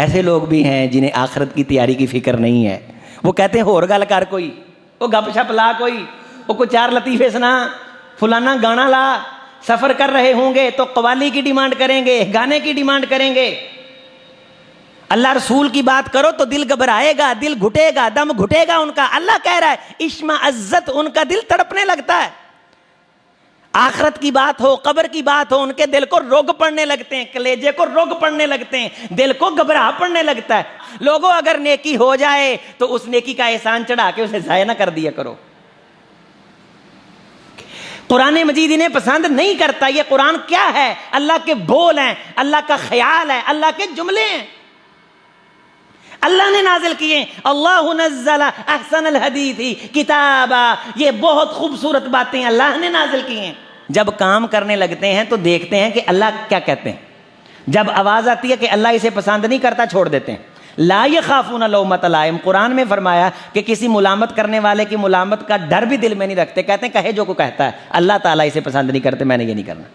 ایسے لوگ بھی ہیں جنہیں آخرت کی تیاری کی فکر نہیں ہے. وہ کہتے ہیں ہور گل کر کوئی، وہ گپ شپ لا کوئی، وہ کوئی چار لطیفے سنا، فلانا گانا لا. سفر کر رہے ہوں گے تو قوالی کی ڈیمانڈ کریں گے، گانے کی ڈیمانڈ کریں گے. اللہ رسول کی بات کرو تو دل گھبرائے گا، دل گھٹے گا، دم گھٹے گا ان کا. اللہ کہہ رہا ہے اشمئزت، ان کا دل تڑپنے لگتا ہے. آخرت کی بات ہو، قبر کی بات ہو، ان کے دل کو روگ پڑنے لگتے ہیں، کلیجے کو روگ پڑنے لگتے ہیں، دل کو گھبراہ پڑنے لگتا ہے. لوگوں اگر نیکی ہو جائے تو اس نیکی کا احسان چڑھا کے اسے ضائع نہ کر دیا کرو. قرآن مجید انہیں پسند نہیں کرتا. یہ قرآن کیا ہے؟ اللہ کے بول ہیں، اللہ کا خیال ہے، اللہ کے جملے ہیں، اللہ نے نازل کیے. اللہ نزل احسن الحدیث کتابا، یہ بہت خوبصورت باتیں اللہ نے نازل کی ہیں. جب کام کرنے لگتے ہیں تو دیکھتے ہیں کہ اللہ کیا کہتے ہیں. جب آواز آتی ہے کہ اللہ اسے پسند نہیں کرتا، چھوڑ دیتے ہیں. لا یخافون لومۃ لائم، قرآن میں فرمایا کہ کسی ملامت کرنے والے کی ملامت کا ڈر بھی دل میں نہیں رکھتے. کہتے ہیں کہے جو کو کہتا ہے، اللہ تعالیٰ اسے پسند نہیں کرتے، میں نے یہ نہیں کرنا.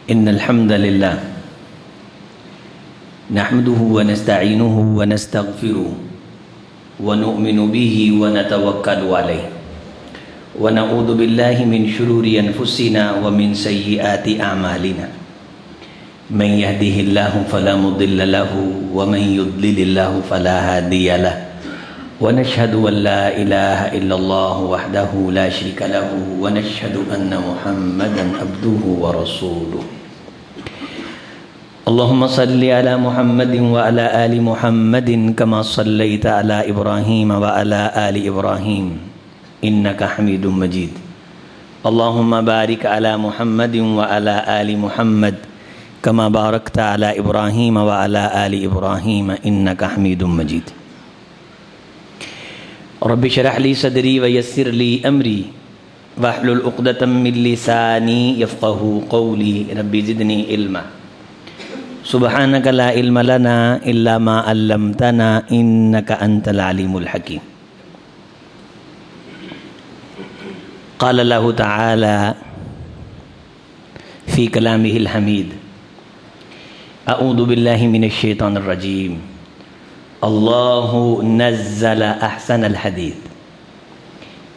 ان الحمد للہ نحمده ونستعینه ونستغفره ونؤمن به ونتوکل علیہ ونعوذ باللہ من شرور انفسنا ومن سیئات اعمالنا من يهده الله فلا مضل له ومن يضلل الله فلا هادي له ونشهد ان لا اله الا الله وحده لا شريك له ونشهد ان محمدا عبده ورسوله. اللهم صل على محمد وعلى آل محمد كما صليت على إبراهيم وعلى آل إبراهيم إنك حميد مجيد. اللهم بارك على محمد وعلى آل محمد كما باركت على إبراهيم وعلى آل إبراهيم إنك حميد مجيد. رب اشرح لي صدري ويسر لي أمري واحلل عقدة من لساني يفقهوا قولي. رب زدني علما. سبحانك لا علم لنا إلا ما علمتنا إنك أنت العليم الحكيم. قال الله تعالى في كلامه الحميد أعوذ بالله من الشيطان الرجيم. الله نزل أحسن الحديث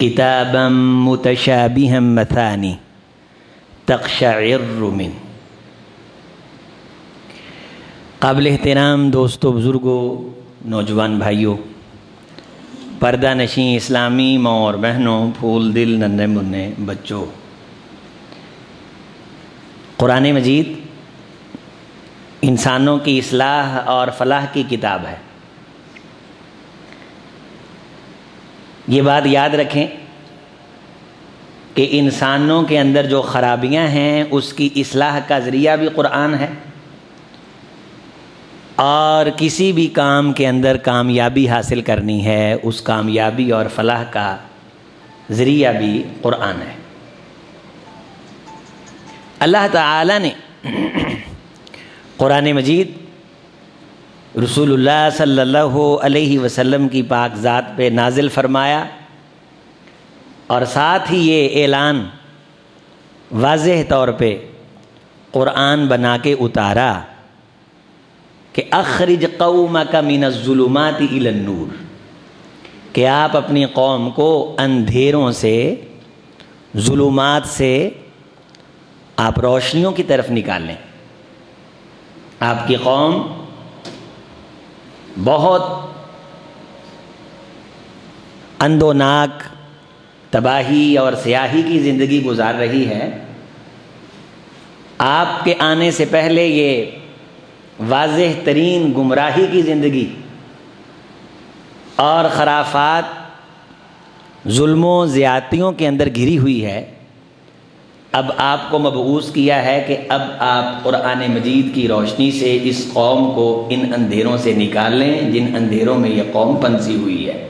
كتابا متشابها مثاني تقشعر منه. قابل احترام دوستوں، بزرگوں، نوجوان بھائیوں، پردہ نشین اسلامی ماں اور بہنوں، پھول دل ننھے منھے بچوں، قرآن مجید انسانوں کی اصلاح اور فلاح کی کتاب ہے. یہ بات یاد رکھیں کہ انسانوں کے اندر جو خرابیاں ہیں اس کی اصلاح کا ذریعہ بھی قرآن ہے، اور کسی بھی کام کے اندر کامیابی حاصل کرنی ہے اس کامیابی اور فلاح کا ذریعہ بھی قرآن ہے. اللہ تعالی نے قرآن مجید رسول اللہ صلی اللہ علیہ وسلم کی پاک ذات پہ نازل فرمایا، اور ساتھ ہی یہ اعلان واضح طور پہ قرآن بنا کے اتارا کہ اخرج قومک من الظلمات الی النور، کہ آپ اپنی قوم کو اندھیروں سے، ظلمات سے آپ روشنیوں کی طرف نکالیں. آپ کی قوم بہت اندوناک تباہی اور سیاہی کی زندگی گزار رہی ہے. آپ کے آنے سے پہلے یہ واضح ترین گمراہی کی زندگی اور خرافات، ظلم و زیادتیوں کے اندر گھری ہوئی ہے. اب آپ کو مبعوث کیا ہے کہ اب آپ قرآن مجید کی روشنی سے اس قوم کو ان اندھیروں سے نکال لیں جن اندھیروں میں یہ قوم پنسی ہوئی ہے.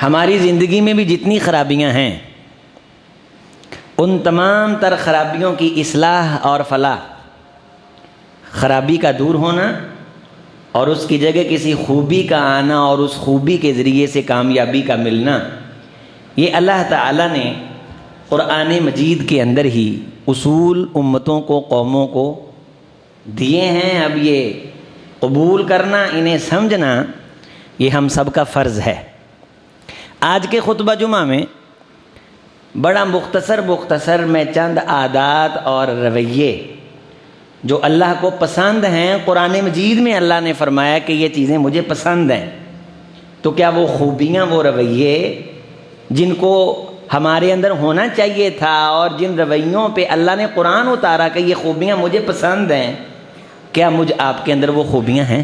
ہماری زندگی میں بھی جتنی خرابیاں ہیں ان تمام تر خرابیوں کی اصلاح اور فلاح، خرابی کا دور ہونا اور اس کی جگہ کسی خوبی کا آنا اور اس خوبی کے ذریعے سے کامیابی کا ملنا، یہ اللہ تعالیٰ نے قرآن مجید کے اندر ہی اصول امتوں کو، قوموں کو دیے ہیں، اب یہ قبول کرنا، انہیں سمجھنا، یہ ہم سب کا فرض ہے۔ آج کے خطبہ جمعہ میں بڑا مختصر میں چند عادات اور رویے جو اللہ کو پسند ہیں، قرآن مجید میں اللہ نے فرمایا کہ یہ چیزیں مجھے پسند ہیں، تو کیا وہ خوبیاں، وہ رویے جن کو ہمارے اندر ہونا چاہیے تھا اور جن رویوں پہ اللہ نے قرآن اتارا کہ یہ خوبیاں مجھے پسند ہیں، کیا مجھ آپ کے اندر وہ خوبیاں ہیں؟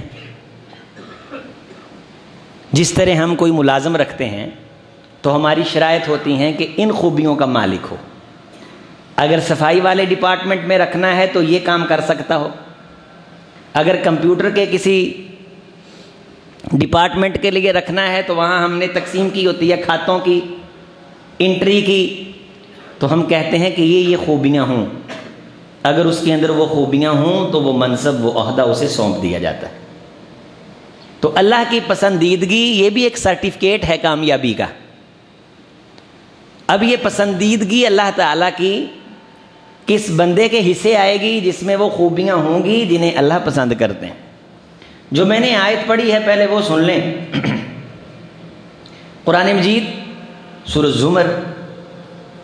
جس طرح ہم کوئی ملازم رکھتے ہیں تو ہماری شرائط ہوتی ہیں کہ ان خوبیوں کا مالک ہو۔ اگر صفائی والے ڈپارٹمنٹ میں رکھنا ہے تو یہ کام کر سکتا ہو، اگر کمپیوٹر کے کسی ڈپارٹمنٹ کے لیے رکھنا ہے تو وہاں ہم نے تقسیم کی ہوتی ہے کھاتوں کی، انٹری کی، تو ہم کہتے ہیں کہ یہ خوبیاں ہوں، اگر اس کے اندر وہ خوبیاں ہوں تو وہ منصب، وہ عہدہ اسے سونپ دیا جاتا ہے۔ تو اللہ کی پسندیدگی یہ بھی ایک سرٹیفکیٹ ہے کامیابی کا۔ اب یہ پسندیدگی اللہ تعالیٰ کی کس بندے کے حصے آئے گی جس میں وہ خوبیاں ہوں گی جنہیں اللہ پسند کرتے ہیں۔ جو میں نے آیت پڑھی ہے پہلے وہ سن لیں۔ قرآن مجید سورہ زمر،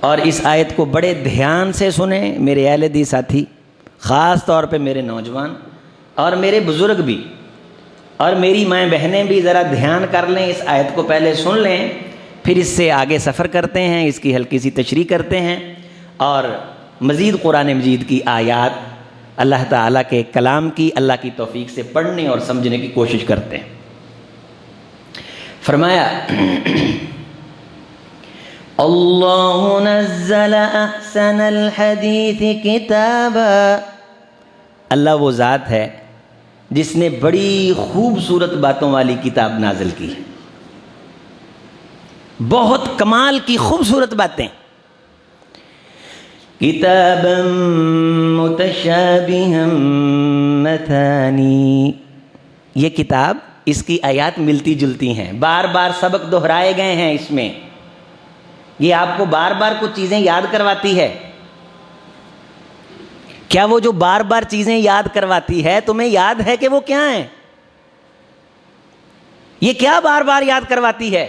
اور اس آیت کو بڑے دھیان سے سنیں میرے اہل حدیث ساتھی، خاص طور پہ میرے نوجوان اور میرے بزرگ بھی، اور میری مائیں بہنیں بھی ذرا دھیان کر لیں، اس آیت کو پہلے سن لیں، پھر اس سے آگے سفر کرتے ہیں، اس کی ہلکی سی تشریح کرتے ہیں اور مزید قرآن مجید کی آیات اللہ تعالیٰ کے کلام کی اللہ کی توفیق سے پڑھنے اور سمجھنے کی کوشش کرتے ہیں۔ فرمایا اللہ نزل احسن الحدیث کتابا، اللہ وہ ذات ہے جس نے بڑی خوبصورت باتوں والی کتاب نازل کی، بہت کمال کی خوبصورت باتیں۔ کتابا متشابہا مثانی، یہ کتاب، اس کی آیات ملتی جلتی ہیں، بار بار سبق دہرائے گئے ہیں اس میں، یہ آپ کو بار بار کچھ چیزیں یاد کرواتی ہے۔ کیا وہ جو بار بار چیزیں یاد کرواتی ہے تمہیں یاد ہے کہ وہ کیا ہیں؟ یہ کیا بار بار یاد کرواتی ہے؟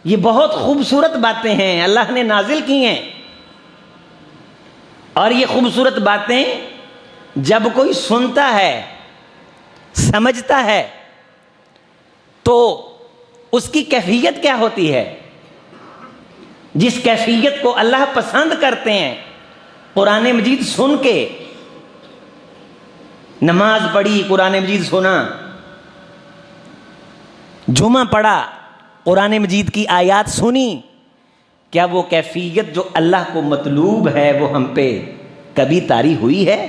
یہ بہت خوبصورت باتیں ہیں، اللہ نے نازل کی ہیں، اور یہ خوبصورت باتیں جب کوئی سنتا ہے، سمجھتا ہے، تو اس کی کیفیت کیا ہوتی ہے؟ جس کیفیت کو اللہ پسند کرتے ہیں، قرآن مجید سن کے، نماز پڑھی، قرآن مجید سنا، جمعہ پڑھا، قرآن مجید کی آیات سنی، کیا وہ کیفیت جو اللہ کو مطلوب ہے وہ ہم پہ کبھی طاری ہوئی ہے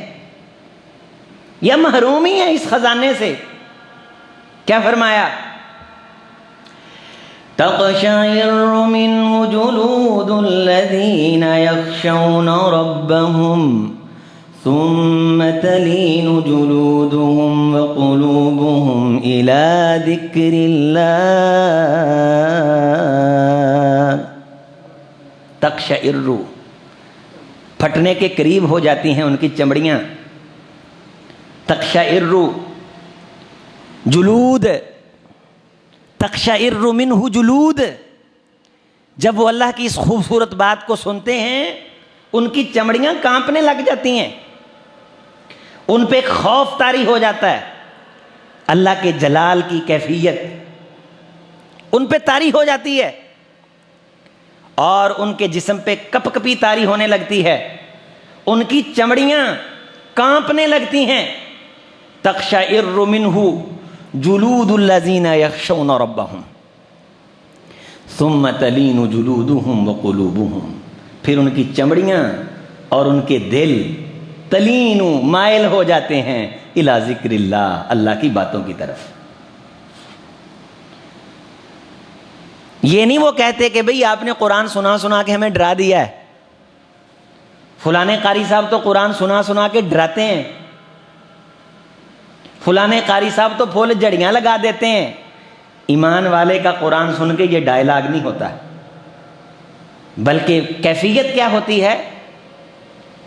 یا محرومی ہے اس خزانے سے؟ کیا فرمایا؟ تقشعر منه جلود الذين يخشون ربهم ثم تلين جلودهم وقلوبهم إلى ذكر الله۔ تقشعر، پھٹنے کے قریب ہو جاتی ہیں ان کی چمڑیاں۔ تقشعر جلود، تقشعر منہ جلود، جب وہ اللہ کی اس خوبصورت بات کو سنتے ہیں ان کی چمڑیاں کانپنے لگ جاتی ہیں، ان پہ ایک خوف طاری ہو جاتا ہے، اللہ کے جلال کی کیفیت ان پہ طاری ہو جاتی ہے، اور ان کے جسم پہ کپ کپی طاری ہونے لگتی ہے، ان کی چمڑیاں کانپنے لگتی ہیں۔ تقشعر منہ جلود الذین یخشون ربہم ثم تلین جلودہم وقلوبہم، پھر ان کی چمڑیاں اور ان کے دل تلین، مائل ہو جاتے ہیں، الی ذکر اللہ، اللہ کی باتوں کی طرف۔ یہ نہیں وہ کہتے کہ بھئی آپ نے قرآن سنا سنا کے ہمیں ڈرا دیا ہے، فلانے قاری صاحب تو قرآن سنا سنا کے ڈراتے ہیں، فلانے قاری صاحب تو پھول جڑیاں لگا دیتے ہیں۔ ایمان والے کا قرآن سن کے یہ ڈائلاگ نہیں ہوتا، بلکہ کیفیت کیا ہوتی ہے؟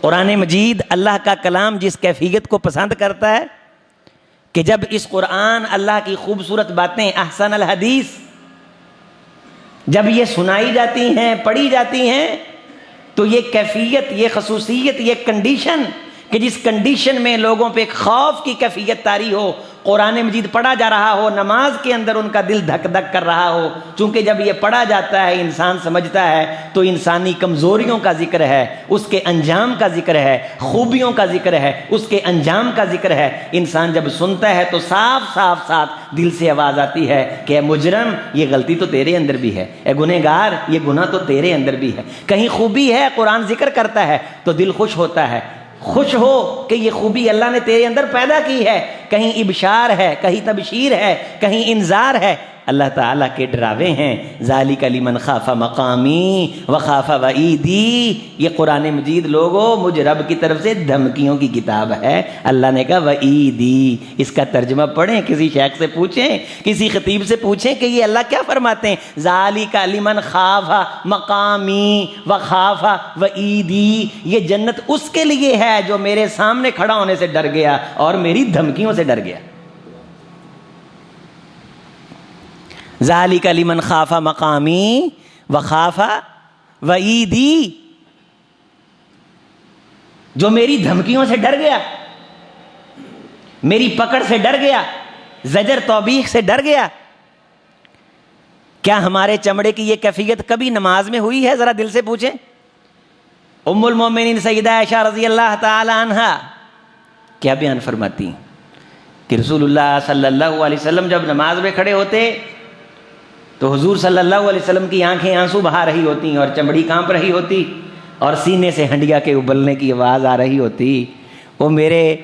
قرآن مجید اللہ کا کلام جس کیفیت کو پسند کرتا ہے کہ جب اس قرآن اللہ کی خوبصورت باتیں احسن الحدیث جب یہ سنائی جاتی ہیں، پڑھی جاتی ہیں، تو یہ کیفیت، یہ خصوصیت، یہ کنڈیشن کہ جس کنڈیشن میں لوگوں پہ ایک خوف کی کیفیت طاری ہو، قرآن مجید پڑھا جا رہا ہو، نماز کے اندر ان کا دل دھک دھک کر رہا ہو، چونکہ جب یہ پڑھا جاتا ہے انسان سمجھتا ہے تو انسانی کمزوریوں کا ذکر ہے، اس کے انجام کا ذکر ہے، خوبیوں کا ذکر ہے، اس کے انجام کا ذکر ہے۔ انسان جب سنتا ہے تو صاف صاف صاف دل سے آواز آتی ہے کہ اے مجرم، یہ غلطی تو تیرے اندر بھی ہے، اے گنہگار، یہ گناہ تو تیرے اندر بھی ہے۔ کہیں خوبی ہے، قرآن ذکر کرتا ہے تو دل خوش ہوتا ہے، خوش ہو کہ یہ خوبی اللہ نے تیرے اندر پیدا کی ہے۔ کہیں ابشار ہے، کہیں تبشیر ہے، کہیں انذار ہے، اللہ تعالیٰ کے ڈراوے ہیں۔ ذالک لمن خاف مقامی وخاف وعیدی، یہ قرآن مجید لوگوں مجھ رب کی طرف سے دھمکیوں کی کتاب ہے۔ اللہ نے کہا وعیدی، اس کا ترجمہ پڑھیں، کسی شیخ سے پوچھیں، کسی خطیب سے پوچھیں کہ یہ اللہ کیا فرماتے ہیں۔ ذالک لمن خاف مقامی وخاف وعیدی، یہ جنت اس کے لیے ہے جو میرے سامنے کھڑا ہونے سے ڈر گیا اور میری دھمکیوں سے ڈر گیا۔ ذالک لمن خاف مقامی وخاف وعیدی، جو میری دھمکیوں سے ڈر گیا، میری پکڑ سے ڈر گیا، زجر توبیخ سے ڈر گیا۔ کیا ہمارے چمڑے کی یہ کیفیت کبھی نماز میں ہوئی ہے؟ ذرا دل سے پوچھیں۔ ام المومنین سیدہ عائشہ رضی اللہ تعالی عنہا کیا بیان فرماتی کہ رسول اللہ صلی اللہ علیہ وسلم جب نماز میں کھڑے ہوتے تو حضور صلی اللہ علیہ وسلم کی آنکھیں آنسو بہا رہی ہوتی اور چمڑی کانپ رہی ہوتی اور سینے سے ہنڈیا کے ابلنے کی آواز آ رہی ہوتی۔ وہ میرے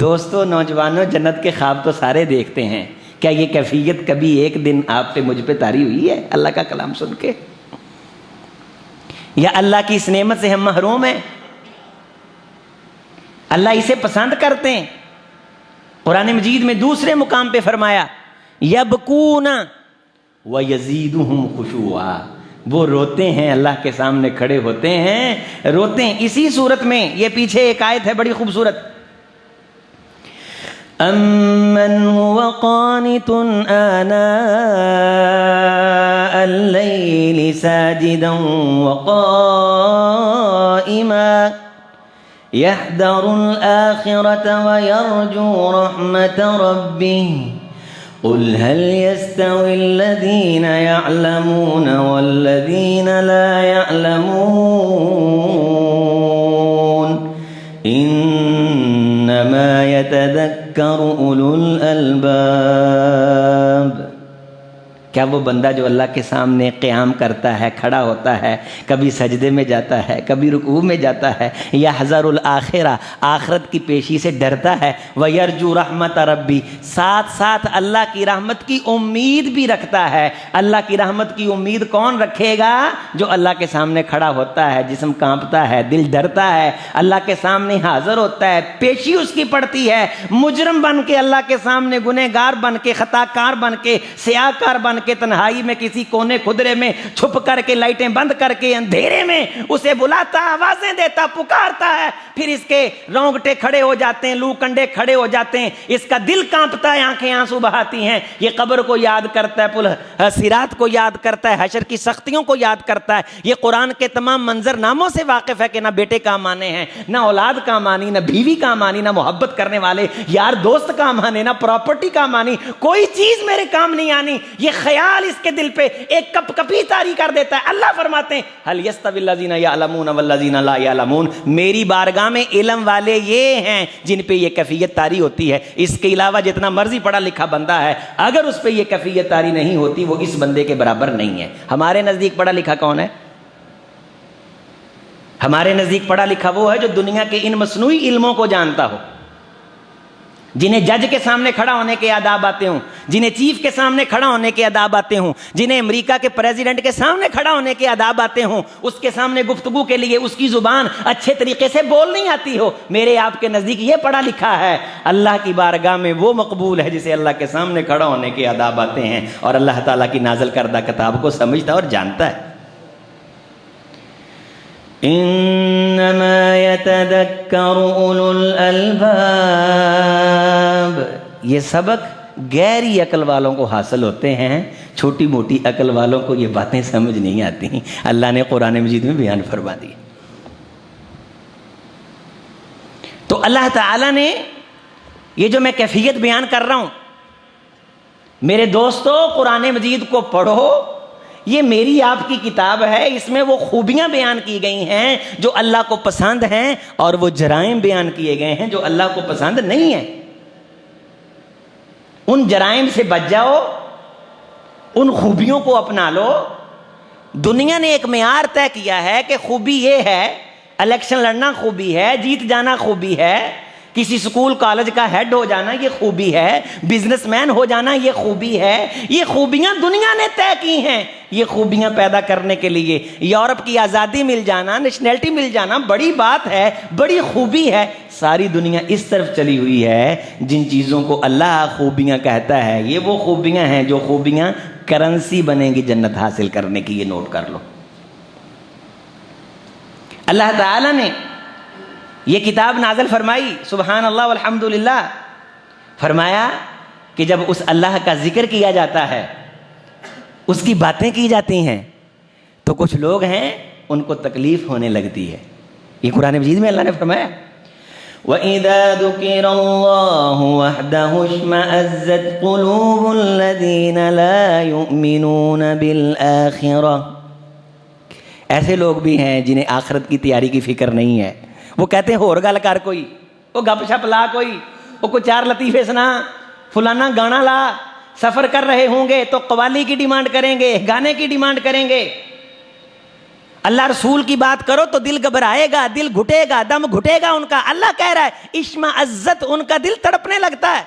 دوستوں، نوجوانوں، جنت کے خواب تو سارے دیکھتے ہیں، کیا یہ کیفیت کبھی ایک دن آپ پہ مجھ پہ طاری ہوئی ہے اللہ کا کلام سن کے؟ یا اللہ کی اس نعمت سے ہم محروم ہیں؟ اللہ اسے پسند کرتے ہیں۔ قرآن مجید میں دوسرے مقام پہ فرمایا یبکون وَيَزِيدُهُمْ خُشُوعًا، وہ روتے ہیں، اللہ کے سامنے کھڑے ہوتے ہیں، روتے ہیں۔ اسی صورت میں یہ پیچھے ایک آیت ہے بڑی خوبصورت، أَمَّنْ هُوَ قَانِتٌ آنَاءَ اللَّيْلِ سَاجِدًا وَقَائِمًا يَحْذَرُ الْآخِرَةَ وَيَرْجُو رَحْمَةَ رَبِّهِ قل هل يستوي الذين يعلمون والذين لا يعلمون إنما يتذكر أولو الألباب۔ کیا وہ بندہ جو اللہ کے سامنے قیام کرتا ہے، کھڑا ہوتا ہے، کبھی سجدے میں جاتا ہے، کبھی رکوع میں جاتا ہے، یحذر الآخرہ، آخرت کی پیشی سے ڈرتا ہے، وَيَرْجُو رحمت ربی، ساتھ ساتھ اللہ کی رحمت کی امید بھی رکھتا ہے۔ اللہ کی رحمت کی امید کون رکھے گا؟ جو اللہ کے سامنے کھڑا ہوتا ہے، جسم کانپتا ہے، دل ڈرتا ہے، اللہ کے سامنے حاضر ہوتا ہے، پیشی اس کی پڑتی ہے، مجرم بن کے اللہ کے سامنے، گنہگار بن کے، خطا کار بن کے، سیاہ کار بن کے، تنہائی میں کسی کونے خدرے میں چھپ کر کے، لائٹیں بند کر کے، اندھیرے میں اسے بلاتا، آوازیں دیتا، پکارتا ہے، پھر اس کے رونگٹے کھڑے ہو جاتے ہیں، لو کنڈے کھڑے ہو جاتے ہیں، اس کا دل کانپتا ہے، آنکھیں آنسو بہاتی ہیں۔ یہ قبر کو یاد کرتا ہے، پل صراط کو یاد کرتا ہے، حشر کی سختیوں کو یاد کرتا ہے۔ یہ قرآن کے تمام منظر ناموں سے واقف ہے کہ نہ بیٹے کام آنے ہیں، نہ اولاد کام آنی، نہ بیوی کام آنی، نہ محبت کرنے والے یار دوست کام آنے، نہ پراپرٹی کام آنی، کوئی چیز میرے کام نہیں آنی۔ یہ خیال اس کے دل پہ ایک کپ کپی طاری کر دیتا ہے۔ اللہ فرماتے ہیں هل يستوي الذين يعلمون والذين لا يعلمون، میری بارگاہ میں علم والے یہ ہیں جن پہ یہ کیفیت طاری ہوتی ہے۔ اس کے علاوہ جتنا مرضی پڑھا لکھا بندہ ہے، اگر اس پہ یہ کیفیت طاری نہیں ہوتی وہ اس بندے کے برابر نہیں ہے۔ ہمارے نزدیک پڑھا لکھا کون ہے؟ ہمارے نزدیک پڑھا لکھا وہ ہے جو دنیا کے ان مصنوعی علموں کو جانتا ہو، جنہیں جج کے سامنے کھڑا ہونے کے آداب آتے ہوں، جنہیں چیف کے سامنے کھڑا ہونے کے آداب آتے ہوں، جنہیں امریکہ کے پریزیڈنٹ کے سامنے کھڑا ہونے کے آداب آتے ہوں، اس کے سامنے گفتگو کے لیے اس کی زبان اچھے طریقے سے بول نہیں آتی ہو۔ میرے آپ کے نزدیک یہ پڑھا لکھا ہے، اللہ کی بارگاہ میں وہ مقبول ہے جسے اللہ کے سامنے کھڑا ہونے کے آداب آتے ہیں اور اللہ تعالیٰ کی نازل کردہ کتاب کو سمجھتا اور جانتا ہے۔ انما یتذکر اولو الالباب، یہ سبق گہری عقل والوں کو حاصل ہوتے ہیں، چھوٹی موٹی عقل والوں کو یہ باتیں سمجھ نہیں آتی. اللہ نے قرآن مجید میں بیان فرما دی. تو اللہ تعالیٰ نے یہ جو میں کیفیت بیان کر رہا ہوں، میرے دوستو قرآن مجید کو پڑھو، یہ میری آپ کی کتاب ہے، اس میں وہ خوبیاں بیان کی گئی ہیں جو اللہ کو پسند ہیں، اور وہ جرائم بیان کیے گئے ہیں جو اللہ کو پسند نہیں ہیں. ان جرائم سے بچ جاؤ، ان خوبیوں کو اپنا لو. دنیا نے ایک معیار طے کیا ہے کہ خوبی یہ ہے، الیکشن لڑنا خوبی ہے، جیت جانا خوبی ہے، کسی سکول کالج کا ہیڈ ہو جانا یہ خوبی ہے، بزنس مین ہو جانا یہ خوبی ہے. یہ خوبیاں دنیا نے طے کی ہیں. یہ خوبیاں پیدا کرنے کے لیے یورپ کی آزادی مل جانا، نیشنلٹی مل جانا بڑی بات ہے، بڑی خوبی ہے. ساری دنیا اس طرف چلی ہوئی ہے جن چیزوں کو اللہ خوبیاں کہتا ہے. یہ وہ خوبیاں ہیں جو خوبیاں کرنسی بنیں گی جنت حاصل کرنے کی. یہ نوٹ کر لو. اللہ تعالی نے یہ کتاب نازل فرمائی، سبحان اللہ والحمد للہ. فرمایا کہ جب اس اللہ کا ذکر کیا جاتا ہے، اس کی باتیں کی جاتی ہیں، تو کچھ لوگ ہیں ان کو تکلیف ہونے لگتی ہے. یہ قرآن مجید میں اللہ نے فرمایا وَإِذَا ذُكِرَ اللَّهُ وَحْدَهُ اشْمَأَزَّتْ قُلُوبُ الَّذِينَ لَا يُؤْمِنُونَ بِالْآخِرَةِ. ایسے لوگ بھی ہیں جنہیں آخرت کی تیاری کی فکر نہیں ہے. وہ کہتے ہیں ہور گل کر کوئی، وہ گپ شپ لا کوئی، وہ کوئی چار لطیفے سنا، فلانا گانا لا. سفر کر رہے ہوں گے تو قوالی کی ڈیمانڈ کریں گے، گانے کی ڈیمانڈ کریں گے. اللہ رسول کی بات کرو تو دل گھبرائے گا، دل گھٹے گا، دم گھٹے گا ان کا. اللہ کہہ رہا ہے اشمئزت، ان کا دل تڑپنے لگتا ہے.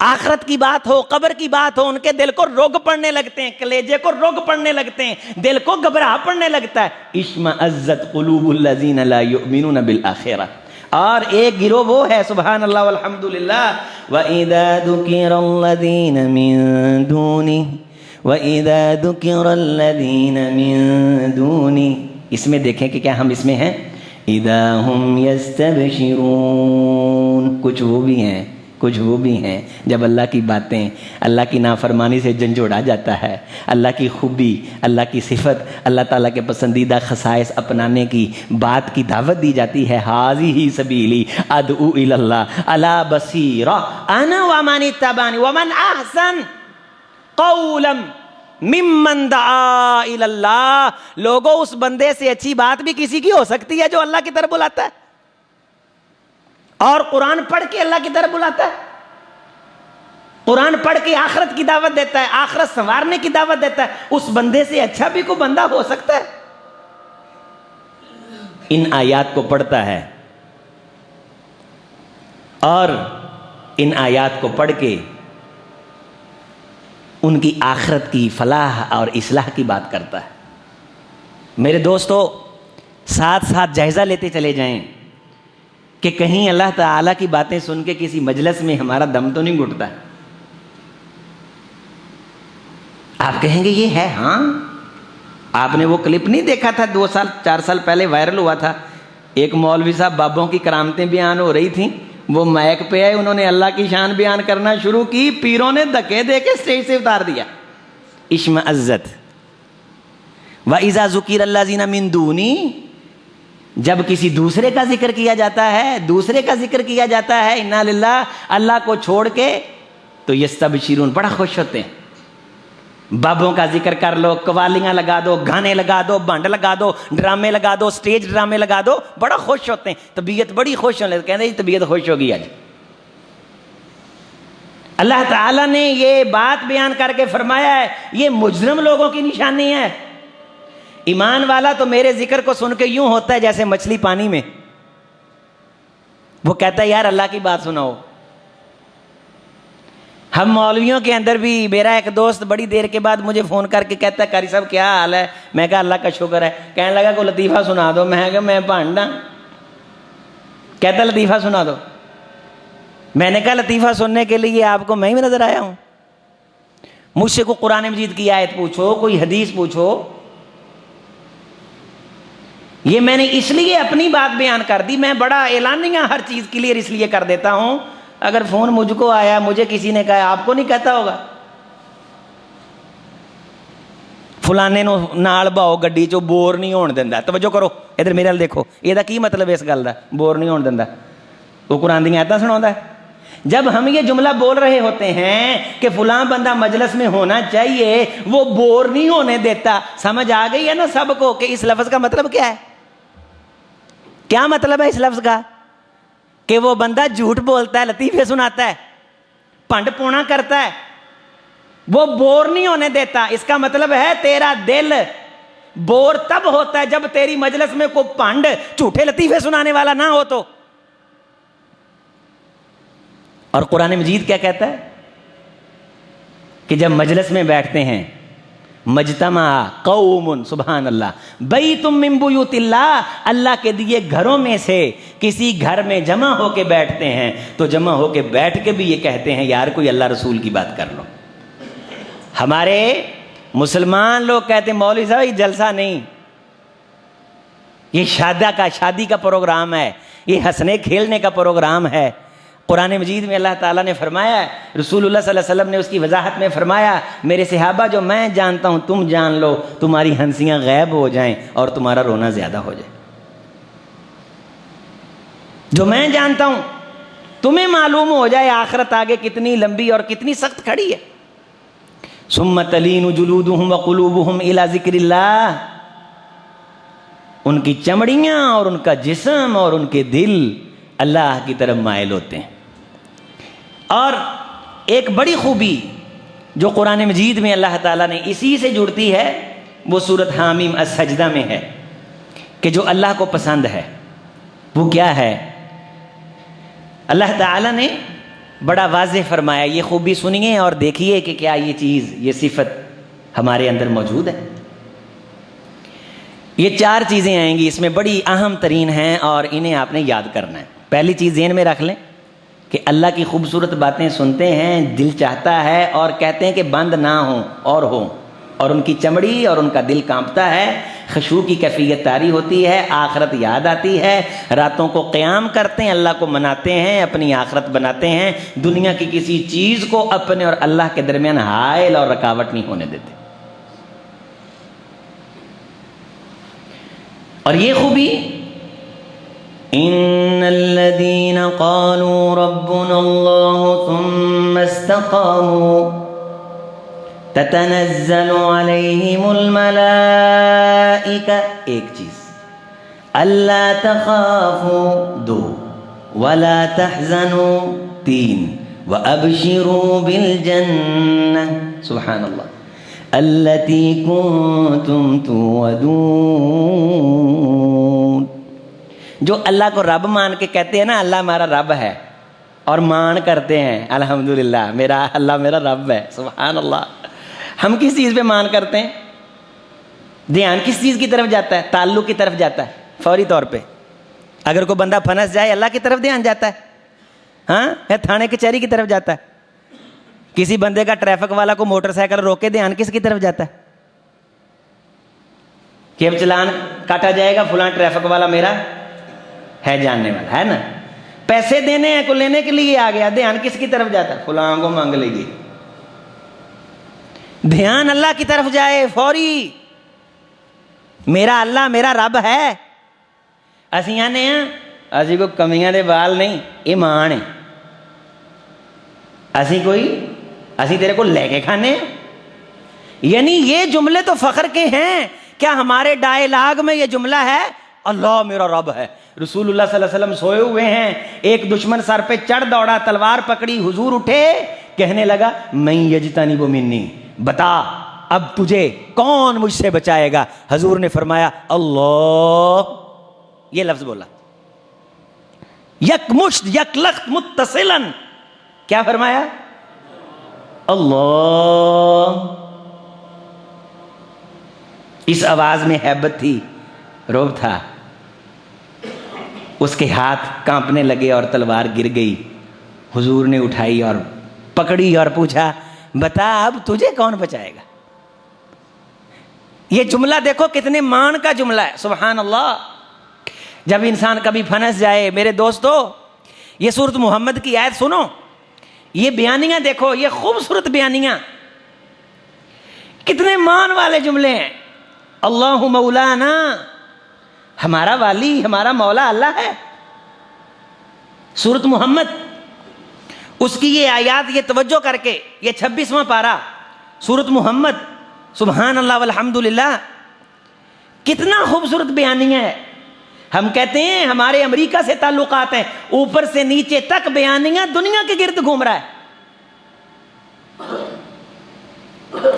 آخرت کی بات ہو، قبر کی بات ہو، ان کے دل کو روگ پڑنے لگتے ہیں، کلیجے کو روگ پڑنے لگتے ہیں، دل کو گھبراہ پڑنے لگتا ہے. اشمئزت قلوب الذین لا یؤمنون بالآخرہ. اور ایک گروہ وہ ہے، سبحان اللہ والحمد للہ، وَإِذَا ذُكِرَ الَّذِينَ مِن دُونِهِ وَإِذَا ذُكِرَ الَّذِينَ مِن دُونِهِ. اس میں دیکھیں کہ کیا ہم اس میں ہیں، اِذَا هُمْ يَسْتَبْشِرُونَ. کچھ وہ بھی ہیں جب اللہ کی باتیں، اللہ کی نافرمانی سے جھنجھوڑا جاتا ہے، اللہ کی خوبی، اللہ کی صفت، اللہ تعالیٰ کے پسندیدہ خصائص اپنانے کی بات کی دعوت دی جاتی ہے. ھذہ سبیلی ادعو الی اللہ علی بصیرہ انا ومن اتبعنی ومن احسن قولا ممن دعا الی اللہ. لوگوں اس بندے سے اچھی بات بھی کسی کی ہو سکتی ہے جو اللہ کی طرف بلاتا ہے اور قرآن پڑھ کے اللہ کی طرف بلاتا ہے، قرآن پڑھ کے آخرت کی دعوت دیتا ہے، آخرت سنوارنے کی دعوت دیتا ہے. اس بندے سے اچھا بھی کوئی بندہ ہو سکتا ہے. ان آیات کو پڑھتا ہے اور ان آیات کو پڑھ کے ان کی آخرت کی فلاح اور اصلاح کی بات کرتا ہے. میرے دوستو، ساتھ ساتھ جائزہ لیتے چلے جائیں کہ کہیں اللہ تعالیٰ کی باتیں سن کے کسی مجلس میں ہمارا دم تو نہیں گھٹتا. آپ کہیں گے یہ ہے، ہاں آپ نے وہ کلپ نہیں دیکھا تھا 2 سال 4 سال پہلے وائرل ہوا تھا، ایک مولوی صاحب بابوں کی کرامتیں بیان ہو رہی تھیں، وہ مائک پہ آئے، انہوں نے اللہ کی شان بیان کرنا شروع کی، پیروں نے دھکے دے کے اسٹیج سے اتار دیا. اشمئزت وَإِذَا ذُكِرَ الَّذِينَ مِن دُونِي. جب کسی دوسرے کا ذکر کیا جاتا ہے، دوسرے کا ذکر کیا جاتا ہے، انا للہ، اللہ کو چھوڑ کے، تو یستبشرون، بڑا خوش ہوتے ہیں. بابوں کا ذکر کر لو، قوالیاں لگا دو، گانے لگا دو، بانڈ لگا دو، ڈرامے لگا دو، سٹیج ڈرامے لگا دو، بڑا خوش ہوتے ہیں، طبیعت بڑی خوش ہونے لگتی ہے. کہتے ہیں طبیعت خوش ہوگی آج. اللہ تعالیٰ نے یہ بات بیان کر کے فرمایا ہے یہ مجرم لوگوں کی نشانی ہے. ایمان والا تو میرے ذکر کو سن کے یوں ہوتا ہے جیسے مچھلی پانی میں. وہ کہتا ہے یار اللہ کی بات سناؤ. ہم مولویوں کے اندر بھی، میرا ایک دوست بڑی دیر کے بعد مجھے فون کر کے کہتا ہے قاری صاحب کیا حال ہے؟ میں کہا اللہ کا شکر ہے. کہنے لگا کوئی لطیفہ سنا دو. میں کہا میں بھانڈا. کہتا لطیفہ سنا دو. میں نے کہا لطیفہ سننے کے لیے آپ کو میں ہی نظر آیا ہوں؟ مجھ سے کوئی قرآن مجید کی آیت پوچھو، کوئی حدیث پوچھو. یہ میں نے اس لیے اپنی بات بیان کر دی، میں بڑا اعلانیہ ہر چیز کلیئر اس لیے کر دیتا ہوں، اگر فون مجھ کو آیا، مجھے کسی نے کہا، آپ کو نہیں کہتا ہوگا فلانے نو نال باؤ گڈی چو بور نہیں ہون دیندا. توجہ کرو ادھر میرے ول دیکھو، یہ کی مطلب ہے اس گل دا بور نہیں ہون دیندا؟ وہ قرآن دی آیتاں سناوندا ہے. جب ہم یہ جملہ بول رہے ہوتے ہیں کہ فلاں بندہ مجلس میں ہونا چاہیے، وہ بور نہیں ہونے دیتا، سمجھ آ گئی ہے نا سب کو کہ اس لفظ کا مطلب کیا ہے؟ کیا مطلب ہے اس لفظ کا؟ کہ وہ بندہ جھوٹ بولتا ہے، لطیفے سناتا ہے، پنڈ پونا کرتا ہے، وہ بور نہیں ہونے دیتا. اس کا مطلب ہے تیرا دل بور تب ہوتا ہے جب تیری مجلس میں کوئی پنڈ جھوٹے لطیفے سنانے والا نہ ہو تو. اور قرآن مجید کیا کہتا ہے کہ جب مجلس میں بیٹھتے ہیں، مجتمع قوم، سبحان اللہ، بیتم من بیوت اللہ، اللہ کے دیے گھروں میں سے کسی گھر میں جمع ہو کے بیٹھتے ہیں تو جمع ہو کے بیٹھ کے بھی یہ کہتے ہیں یار کوئی اللہ رسول کی بات کر لو. ہمارے مسلمان لوگ کہتے ہیں مولوی صاحب یہ جلسہ نہیں، یہ شادی کا پروگرام ہے، یہ ہنسنے کھیلنے کا پروگرام ہے. قرآن مجید میں اللہ تعالیٰ نے فرمایا ہے، رسول اللہ صلی اللہ علیہ وسلم نے اس کی وضاحت میں فرمایا، میرے صحابہ جو میں جانتا ہوں تم جان لو، تمہاری ہنسیاں غائب ہو جائیں اور تمہارا رونا زیادہ ہو جائے. جو میں جانتا ہوں تمہیں معلوم ہو جائے آخرت آگے کتنی لمبی اور کتنی سخت کھڑی ہے. ثم تلین جلودہم وقلوبہم الی ذکر اللہ، ان کی چمڑیاں اور ان کا جسم اور ان کے دل اللہ کی طرف مائل ہوتے ہیں. اور ایک بڑی خوبی جو قرآن مجید میں اللہ تعالیٰ نے اسی سے جڑتی ہے وہ سورۃ حامیم السجدہ میں ہے کہ جو اللہ کو پسند ہے وہ کیا ہے. اللہ تعالیٰ نے بڑا واضح فرمایا، یہ خوبی سنیے اور دیکھیے کہ کیا یہ چیز، یہ صفت ہمارے اندر موجود ہے. یہ 4 چیزیں آئیں گی، اس میں بڑی اہم ترین ہیں اور انہیں آپ نے یاد کرنا ہے. پہلی چیز ذہن میں رکھ لیں کہ اللہ کی خوبصورت باتیں سنتے ہیں، دل چاہتا ہے اور کہتے ہیں کہ بند نہ ہوں اور ہوں، اور ان کی چمڑی اور ان کا دل کانپتا ہے، خشوع کی کیفیت طاری ہوتی ہے، آخرت یاد آتی ہے، راتوں کو قیام کرتے ہیں، اللہ کو مناتے ہیں، اپنی آخرت بناتے ہیں، دنیا کی کسی چیز کو اپنے اور اللہ کے درمیان حائل اور رکاوٹ نہیں ہونے دیتے. اور یہ خوبی ان الذين قالوا ربنا الله ثم استقاموا تتنزل عليهم الملائكة، ایک چیز، الا تخافوا 2، ولا تحزنوا 3، وابشروا بالجنة، سبحان اللہ، التي كنتم توعدون. جو اللہ کو رب مان کے کہتے ہیں نا اللہ ہمارا رب ہے، اور مان کرتے ہیں الحمدللہ میرا اللہ میرا رب ہے، سبحان اللہ. ہم کس چیز پہ مان کرتے ہیں؟ دھیان کس چیز کی طرف جاتا ہے؟ تعلق کی طرف جاتا ہے فوری طور پہ. اگر کوئی بندہ پھنس جائے اللہ کی طرف دھیان جاتا ہے، ہاں، یا تھانے کچہری کی طرف جاتا ہے. کسی بندے کا ٹریفک والا کو موٹر سائیکل روکے دھیان کس کی طرف جاتا ہے؟ کہ اب چلان کاٹا جائے گا، فلاں ٹریفک والا میرا ہے جاننے والا ہے نا. پیسے دینے ہیں کو لینے کے لیے آ گیا، دھیان کس کی طرف جاتا ہے؟ فلاں کو مانگ لیجیے. دھیان اللہ کی طرف جائے فوری، میرا اللہ میرا رب ہے. اسی آنے ہیں اسی کو کمیاں دے بال نہیں، ایمان ہے. اسی تیرے کو لے کے کھانے ہیں. یعنی یہ جملے تو فخر کے ہیں. کیا ہمارے ڈائلاگ میں یہ جملہ ہے اللہ میرا رب ہے؟ رسول اللہ صلی اللہ علیہ وسلم سوئے ہوئے ہیں، ایک دشمن سر پہ چڑھ دوڑا، تلوار پکڑی، حضور اٹھے، کہنے لگا من یجتنب منی، بتا اب تجھے کون مجھ سے بچائے گا؟ حضور نے فرمایا اللہ، یہ لفظ بولا، یک مشت یک لخت متصلاً، کیا فرمایا؟ اللہ. اس آواز میں ہیبت تھی، رعب تھا. اس کے ہاتھ کانپنے لگے اور تلوار گر گئی. حضور نے اٹھائی اور پکڑی اور پوچھا بتا اب تجھے کون بچائے گا؟ یہ جملہ دیکھو کتنے مان کا جملہ ہے، سبحان اللہ. جب انسان کبھی پھنس جائے، میرے دوستو یہ سورۃ محمد کی آیت سنو، یہ بیانیاں دیکھو، یہ خوبصورت بیانیاں، کتنے مان والے جملے ہیں۔ اللہ مولانا، ہمارا والی، ہمارا مولا اللہ ہے۔ سورۃ محمد، اس کی یہ آیات، یہ توجہ کر کے، یہ 26واں پارہ سورۃ محمد، سبحان اللہ والحمدللہ، کتنا خوبصورت بیانیہ ہے۔ ہم کہتے ہیں ہمارے امریکہ سے تعلقات ہیں، اوپر سے نیچے تک بیانیہ دنیا کے گرد گھوم رہا ہے۔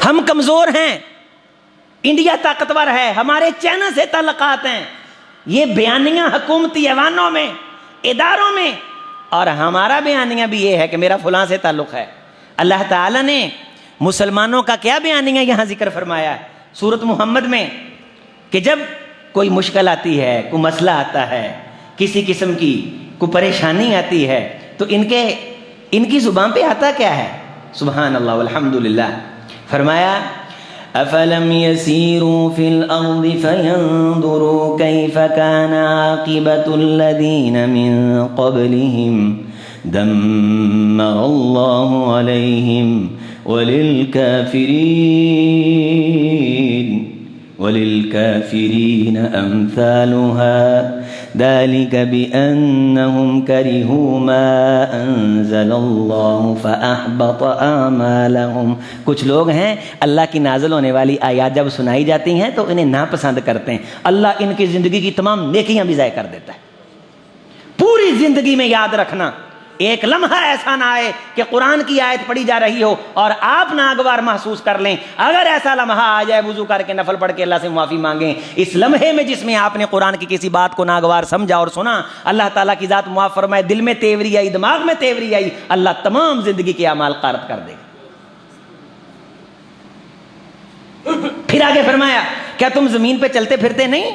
ہم کمزور ہیں، انڈیا طاقتور ہے، ہمارے چائنا سے تعلقات ہیں، یہ بیانیہ حکومتی ایوانوں میں، اداروں میں، اور ہمارا بیانیہ بھی یہ ہے کہ میرا فلاں سے تعلق ہے۔ اللہ تعالیٰ نے مسلمانوں کا کیا بیانیہ یہاں ذکر فرمایا ہے سورۃ محمد میں، کہ جب کوئی مشکل آتی ہے، کوئی مسئلہ آتا ہے، کسی قسم کی کوئی پریشانی آتی ہے، تو ان کی زبان پہ آتا کیا ہے؟ سبحان اللہ والحمدللہ۔ فرمایا افلم يسيروا في الارض فينظروا كيف كان عاقبة الذين من قبلهم دمر الله عليهم وللكافرين أمثالها ذلك بأنهم كرهوا ما أنزل الله فأحبط أعمالهم۔ کچھ لوگ ہیں اللہ کی نازل ہونے والی آیات جب سنائی جاتی ہیں تو انہیں ناپسند کرتے ہیں، اللہ ان کی زندگی کی تمام نیکیاں بھی ضائع کر دیتا ہے۔ پوری زندگی میں یاد رکھنا، ایک لمحہ ایسا نہ آئے کہ قرآن کی آیت پڑھی جا رہی ہو اور آپ ناگوار محسوس کر لیں۔ اگر ایسا لمحہ آ جائے، وضو کر کے نفل پڑھ کے اللہ سے معافی مانگیں۔ اس لمحے میں جس میں آپ نے قرآن کی کسی بات کو ناگوار سمجھا اور سنا، اللہ تعالیٰ کی ذات معاف فرمائے، دل میں تیوری آئی، دماغ میں تیوری آئی، اللہ تمام زندگی کے اعمال غارت کر دے گا۔ پھر آگے فرمایا کیا تم زمین پہ چلتے پھرتے نہیں؟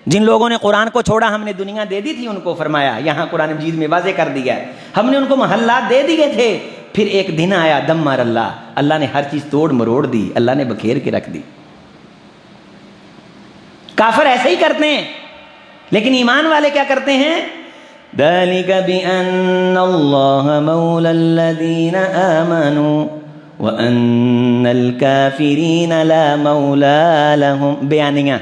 جن لوگوں نے قرآن کو چھوڑا ہم نے دنیا دے دی تھی ان کو، فرمایا یہاں قرآن مجید میں واضح کر دیا ہے، ہم نے ان کو محلات دے دیے تھے، پھر ایک دن آیا دمر اللہ، اللہ نے ہر چیز توڑ مروڑ دی، اللہ نے بکھیر کے رکھ دی۔ کافر ایسے ہی کرتے ہیں، لیکن ایمان والے کیا کرتے ہیں؟ ذَلِكَ بِأَنَّ اللَّهَ مَوْلَى الَّذِينَ آمَنُوا وَأَنَّ الْكَافِرِينَ لَا مَوْلَى لَهُمْ۔ بیانیہ،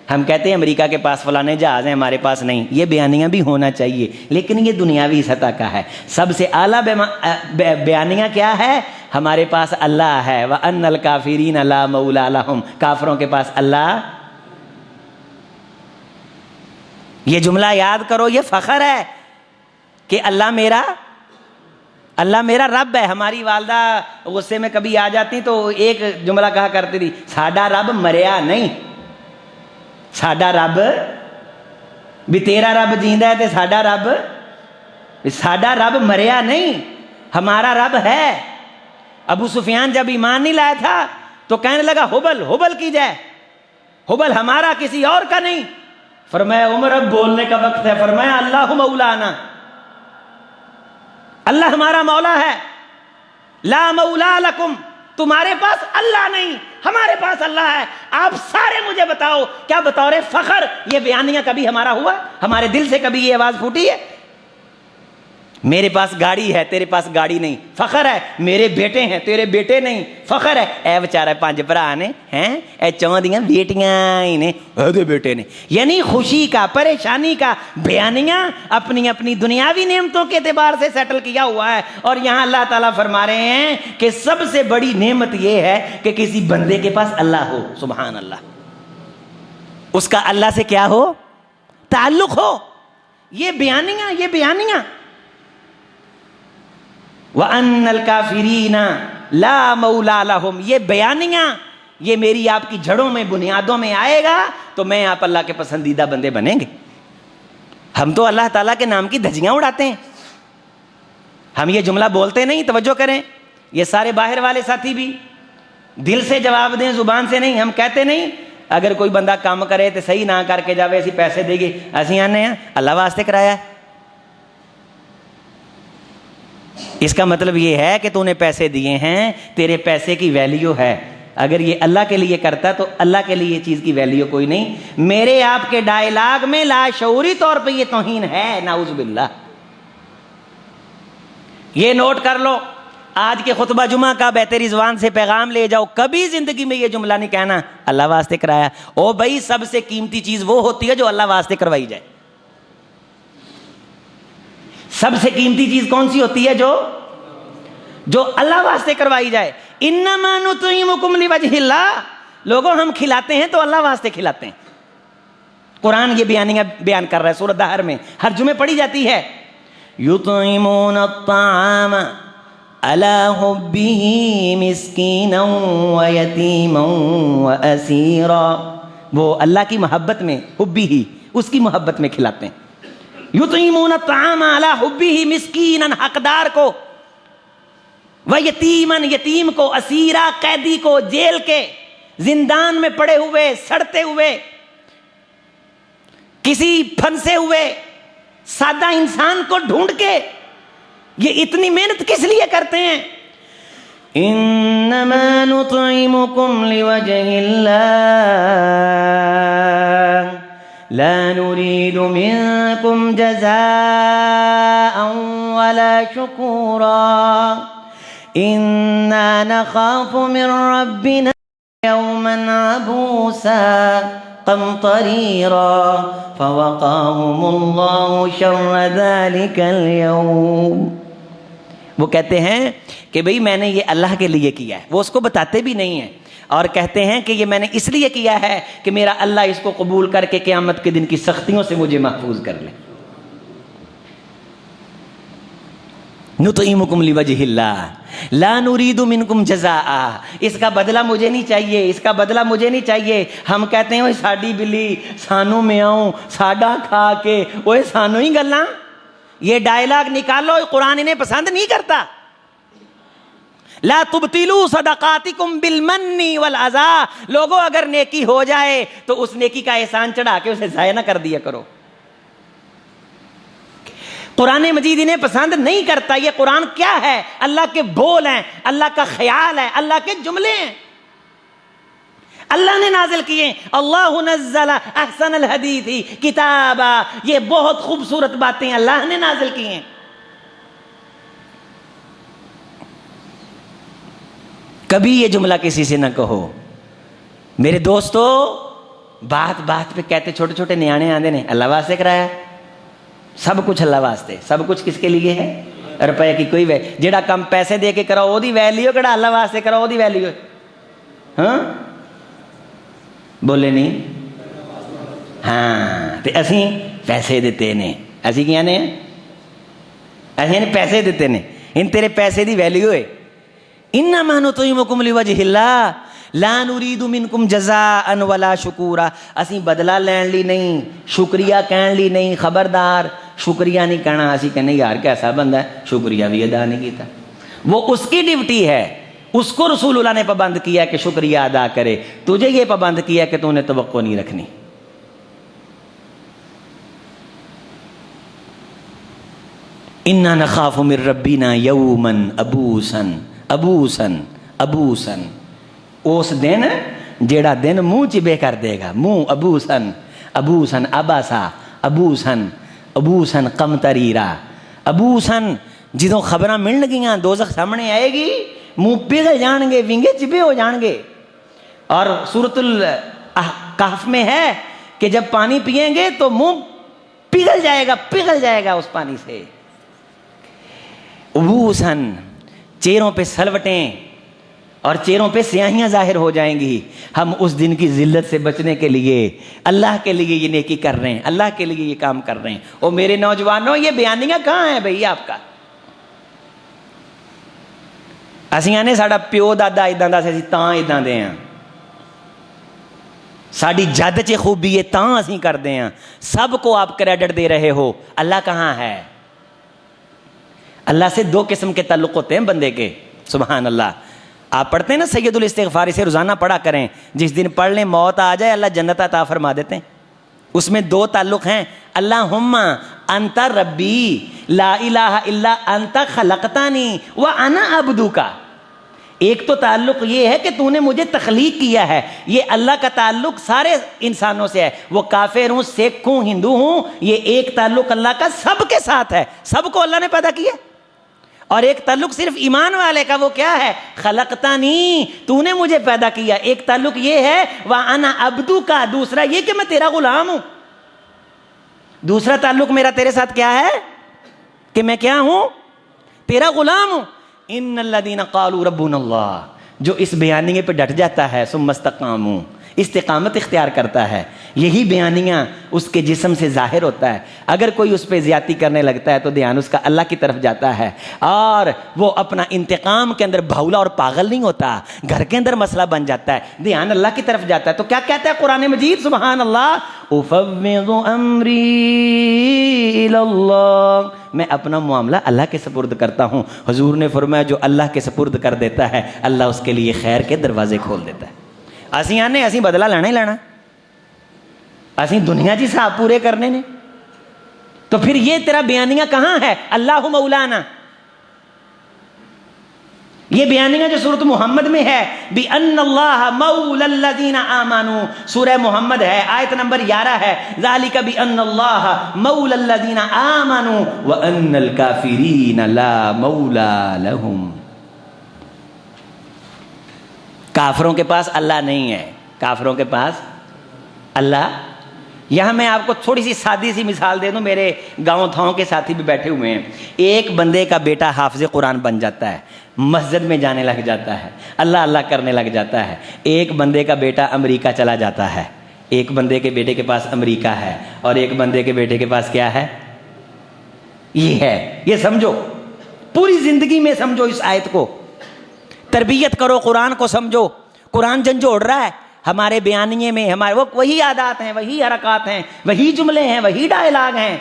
ہم کہتے ہیں امریکہ کے پاس فلانے جہاز ہیں، ہمارے پاس نہیں، یہ بیانیہ بھی ہونا چاہیے، لیکن یہ دنیاوی سطح کا ہے۔ سب سے اعلیٰ بیانیہ کیا ہے؟ ہمارے پاس اللہ ہے، وَأَنَّ الْكَافِرِينَ لَا مَوْلَى لَهُمْ، کافروں کے پاس اللہ۔ یہ جملہ یاد کرو، یہ فخر ہے کہ اللہ میرا رب ہے۔ ہماری والدہ غصے میں کبھی آ جاتی تو ایک جملہ کہا کرتی تھی، ساڈا رب مریا نہیں، ساڈا رب بھی، تیرا رب جیندا ہے تے ساڈا رب مریا نہیں، ہمارا رب ہے۔ ابو سفیان جب ایمان نہیں لایا تھا تو کہنے لگا ہبل کی جائے، ہبل ہمارا کسی اور کا نہیں۔ فرمایا عمر اب بولنے کا وقت ہے، فرمایا اللہ مولانا، اللہ ہمارا مولا ہے، لا مولا لکم، تمہارے پاس اللہ نہیں، ہمارے پاس اللہ ہے۔ آپ سارے مجھے بتاؤ، کیا بطور فخر یہ بیانیہ کبھی ہمارا ہوا؟ ہمارے دل سے کبھی یہ آواز پھوٹی ہے؟ میرے پاس گاڑی ہے، تیرے پاس گاڑی نہیں، فخر ہے۔ میرے بیٹے ہیں، تیرے بیٹے نہیں، فخر ہے۔ اے بیچارہ 5 بھرا نے ہیں، اے 4 بیٹیاں ہی نے، اے بیٹے نے۔ یعنی خوشی کا، پریشانی کا بیانیہ اپنی اپنی دنیاوی نعمتوں کے اعتبار سے سیٹل کیا ہوا ہے۔ اور یہاں اللہ تعالیٰ فرما رہے ہیں کہ سب سے بڑی نعمت یہ ہے کہ کسی بندے کے پاس اللہ ہو، سبحان اللہ، اس کا اللہ سے کیا ہو؟ تعلق ہو۔ یہ بیانیہ وَأَنَّ الْكَافِرِينَ لَا مَوْلَى لَهُمْ، یہ بیانیہ یہ میری آپ کی جڑوں میں، بنیادوں میں آئے گا تو میں آپ اللہ کے پسندیدہ بندے بنیں گے۔ ہم تو اللہ تعالیٰ کے نام کی دھجیاں اڑاتے ہیں، ہم یہ جملہ بولتے نہیں، توجہ کریں، یہ سارے باہر والے ساتھی بھی دل سے جواب دیں، زبان سے نہیں۔ ہم کہتے نہیں اگر کوئی بندہ کام کرے تو صحیح نہ کر کے جاوے، اسی پیسے دے گے، اسی آنے ہیں اللہ واسطے کرایا ہے۔ اس کا مطلب یہ ہے کہ تو نے پیسے دیے ہیں، تیرے پیسے کی ویلیو ہے، اگر یہ اللہ کے لیے کرتا تو اللہ کے لیے یہ چیز کی ویلیو کوئی نہیں. میرے آپ کے ڈائلاگ میں لاشعوری طور پہ یہ توہین ہے، نعوذ باللہ. یہ نوٹ کر لو، آج کے خطبہ جمعہ کا بہتری زبان سے پیغام لے جاؤ، کبھی زندگی میں یہ جملہ نہیں کہنا اللہ واسطے کرایا. او بھائی، سب سے قیمتی چیز وہ ہوتی ہے جو اللہ واسطے کروائی جائے. سب سے قیمتی چیز کون سی ہوتی ہے؟ جو اللہ واسطے کروائی جائے. انما نطعمکم لوجہ اللہ. لوگوں ہم کھلاتے ہیں تو اللہ واسطے کھلاتے ہیں. قرآن یہ بیان کر رہا ہے سورۃ دہر میں، ہر جمعے پڑھی جاتی ہے. یطعمون الطعام علی حبہ مسکینا ویتیما واسیرا. وہ اللہ کی محبت میں، حبہ، اس کی محبت میں کھلاتے ہیں. یطعمون الطعام علی حبہ مسکینا، حقدار کو، ویتیمن، یتیم کو، اسیرا، قیدی کو، جیل کے زندان میں پڑے ہوئے، سڑتے ہوئے، کسی پھنسے ہوئے سادہ انسان کو ڈھونڈ کے. یہ اتنی محنت کس لیے کرتے ہیں؟ انما نطعمکم لوجہ اللہ لا نريد منكم جزاء ولا شكورا إنا نخاف من ربنا يوما عبوسا قمطريرا فوقاهم الله شر ذلك اليوم. وہ کہتے ہیں کہ بھئی میں نے یہ اللہ کے لیے کیا ہے. وہ اس کو بتاتے بھی نہیں ہیں اور کہتے ہیں کہ یہ میں نے اس لیے کیا ہے کہ میرا اللہ اس کو قبول کر کے قیامت کے دن کی سختیوں سے مجھے محفوظ کر لے. نطعمکم لوجہ اللہ لا نرید منکم جزاء. اس کا بدلہ مجھے نہیں چاہیے، اس کا بدلہ مجھے نہیں چاہیے. ہم کہتے ہیں اوے ساڈی بلی سانو میاؤں، ساڈا کھا کے، اوے سانو ہی گلاں. یہ ڈائلاگ نکالو، قرآن انہیں پسند نہیں کرتا. لا تبطلوا صدقاتکم بالمن والاذى. لوگوں اگر نیکی ہو جائے تو اس نیکی کا احسان چڑھا کے اسے ضائع نہ کر دیا کرو. قرآن مجید انہیں پسند نہیں کرتا. یہ قرآن کیا ہے؟ اللہ کے بول ہیں، اللہ کا خیال ہے، اللہ کے جملے ہیں، اللہ نے نازل کیے. اللہ نزل احسن الحدیث کتابا. یہ بہت خوبصورت باتیں اللہ نے نازل کی ہیں. کبھی یہ جملہ کسی سے نہ کہو. میرے دوستو، بات بات پہ کہتے چھوٹے چھوٹے نیانے آندے نے اللہ واسطے کرایا. سب کچھ اللہ واسطے. سب کچھ کس کے لیے ہے؟ روپے کی کوئی جیڑا کم پیسے دے کے کراؤ دی ویلیو، کیڑا اللہ واسطے کراؤ دی ویلیو. ہاں بولے نہیں؟ ہاں تے اسی پیسے دیتے نے. اسی کیا نے؟ اسی نے پیسے دیتے نے. ان تیرے پیسے دی ویلیو ہے. انما نطعمکم لوجہ اللہ لا نرید منکم جزاء ولا شکورا. اسی بدلہ لین لی نہیں، شکریہ کہن لی نہیں. خبردار، شکریہ نہیں کہنا. اسی کہنے یار کیسا بندہ ہے، شکریہ بھی ادا نہیں کیتا. وہ اس کی ڈیوٹی ہے، اس کو رسول اللہ نے پابند کیا کہ شکریہ ادا کرے. تجھے یہ پابند کیا کہ تو نے توقع نہیں رکھنی. انا نخاف من ربنا یوما عبوسا عبوسا عبوسا. اس دن جیڑا دن منہ چبے کر دے گا. منہ ابوسن ابوسن اباسا ابوسن ابوسن قمطریرا. ابوسن جدوں خبراں ملن گیاں دوزخ سامنے آئے گی، منہ پگھل جان گے، ونگے چبے ہو جان گے. اور سورۃ الکہف میں ہے کہ جب پانی پئیں گے تو منہ پگھل جائے گا اس پانی سے. ابوسن، چہروں پہ سلوٹیں اور چہروں پہ سیاہیاں ظاہر ہو جائیں گی. ہم اس دن کی ذلت سے بچنے کے لیے اللہ کے لیے یہ نیکی کر رہے ہیں، اللہ کے لیے یہ کام کر رہے ہیں. او میرے نوجوانوں، یہ بیانیاں کہاں ہیں بھئی آپ کا؟ اسیاں نے ساڈا پیو دادا اداں دا سی تاں اداں دے ہاں. ساڈی جد چ خوبی ہے تاں اسی کردے ہاں. سب کو آپ کریڈٹ دے رہے ہو. اللہ کہاں ہے؟ اللہ سے دو قسم کے تعلق ہوتے ہیں بندے کے. سبحان اللہ. آپ پڑھتے ہیں نا سید الاستغفار، سے روزانہ پڑھا کریں. جس دن پڑھ لیں موت آ جائے اللہ جنت عطا فرما دیتے ہیں. اس میں دو تعلق ہیں. اللہم انت ربی لا الہ الا انت خلقتانی وانا عبدک. ایک تو تعلق یہ ہے کہ تو نے مجھے تخلیق کیا ہے، یہ اللہ کا تعلق سارے انسانوں سے ہے، وہ کافر ہوں، سکھ ہوں، ہندو ہوں، یہ ایک تعلق اللہ کا سب کے ساتھ ہے، سب کو اللہ نے پیدا کیا۔ اور ایک تعلق صرف ایمان والے کا، وہ کیا ہے؟ خلقتنی، تو نے مجھے پیدا کیا۔ ایک تعلق یہ ہے وَأَنَا عَبْدُكَ، دوسرا یہ کہ میں تیرا غلام ہوں۔ دوسرا تعلق میرا تیرے ساتھ کیا ہے کہ میں کیا ہوں؟ تیرا غلام ہوں۔ ان الذین قالوا ربنا اللہ، جو اس بیانیے پہ ڈٹ جاتا ہے، ثم استقاموا، استقامت اختیار کرتا ہے، یہی بیانیہ اس کے جسم سے ظاہر ہوتا ہے۔ اگر کوئی اس پہ زیادتی کرنے لگتا ہے تو دھیان اس کا اللہ کی طرف جاتا ہے، اور وہ اپنا انتقام کے اندر بھولا اور پاگل نہیں ہوتا، گھر کے اندر مسئلہ بن جاتا ہے، دھیان اللہ کی طرف جاتا ہے۔ تو کیا کہتا ہے قرآن مجید؟ سبحان اللہ، افوض امری الی اللہ، میں اپنا معاملہ اللہ کے سپرد کرتا ہوں۔ حضور نے فرمایا جو اللہ کے سپرد کر دیتا ہے اللہ اس کے لیے خیر کے دروازے کھول دیتا ہے۔ اسی آنے اسی بدلہ لینا ہی لینا، اسی دنیا جی صاحب پورے کرنے نے۔ تو پھر یہ تیرا بیانیہ کہاں ہے؟ اللہ مولانا، یہ بیانیہ جو سورۃ محمد میں ہے، بِأَنَّ اللَّهَ مَوْلَى الَّذِينَ آمَنُوا، سورہ محمد ہے، آیت نمبر 11 ہے، ذَلِكَ بِأَنَّ اللَّهَ مَوْلَى الَّذِينَ آمَنُوا وَأَنَّ الْكَافِرِينَ لَا مَوْلَى لَهُمْ۔ کافروں کے پاس اللہ نہیں ہے، کافروں کے پاس اللہ۔ یہاں میں آپ کو تھوڑی سی سادی سی مثال دے دوں، میرے گاؤں تھاؤں کے ساتھی بھی بیٹھے ہوئے ہیں۔ ایک بندے کا بیٹا حافظ قرآن بن جاتا ہے، مسجد میں جانے لگ جاتا ہے، اللہ اللہ کرنے لگ جاتا ہے۔ ایک بندے کا بیٹا امریکہ چلا جاتا ہے، ایک بندے کے بیٹے کے پاس امریکہ ہے، اور ایک بندے کے بیٹے کے پاس کیا ہے؟ یہ ہے۔ یہ سمجھو، پوری زندگی میں سمجھو اس آیت کو، تربیت کرو، قرآن کو سمجھو۔ قرآن جھنجھوڑ رہا ہے ہمارے بیانیے میں، ہمارے وہ وہی عادات ہیں، وہی حرکات ہیں، وہی جملے ہیں، وہی ڈائلاگ ہیں۔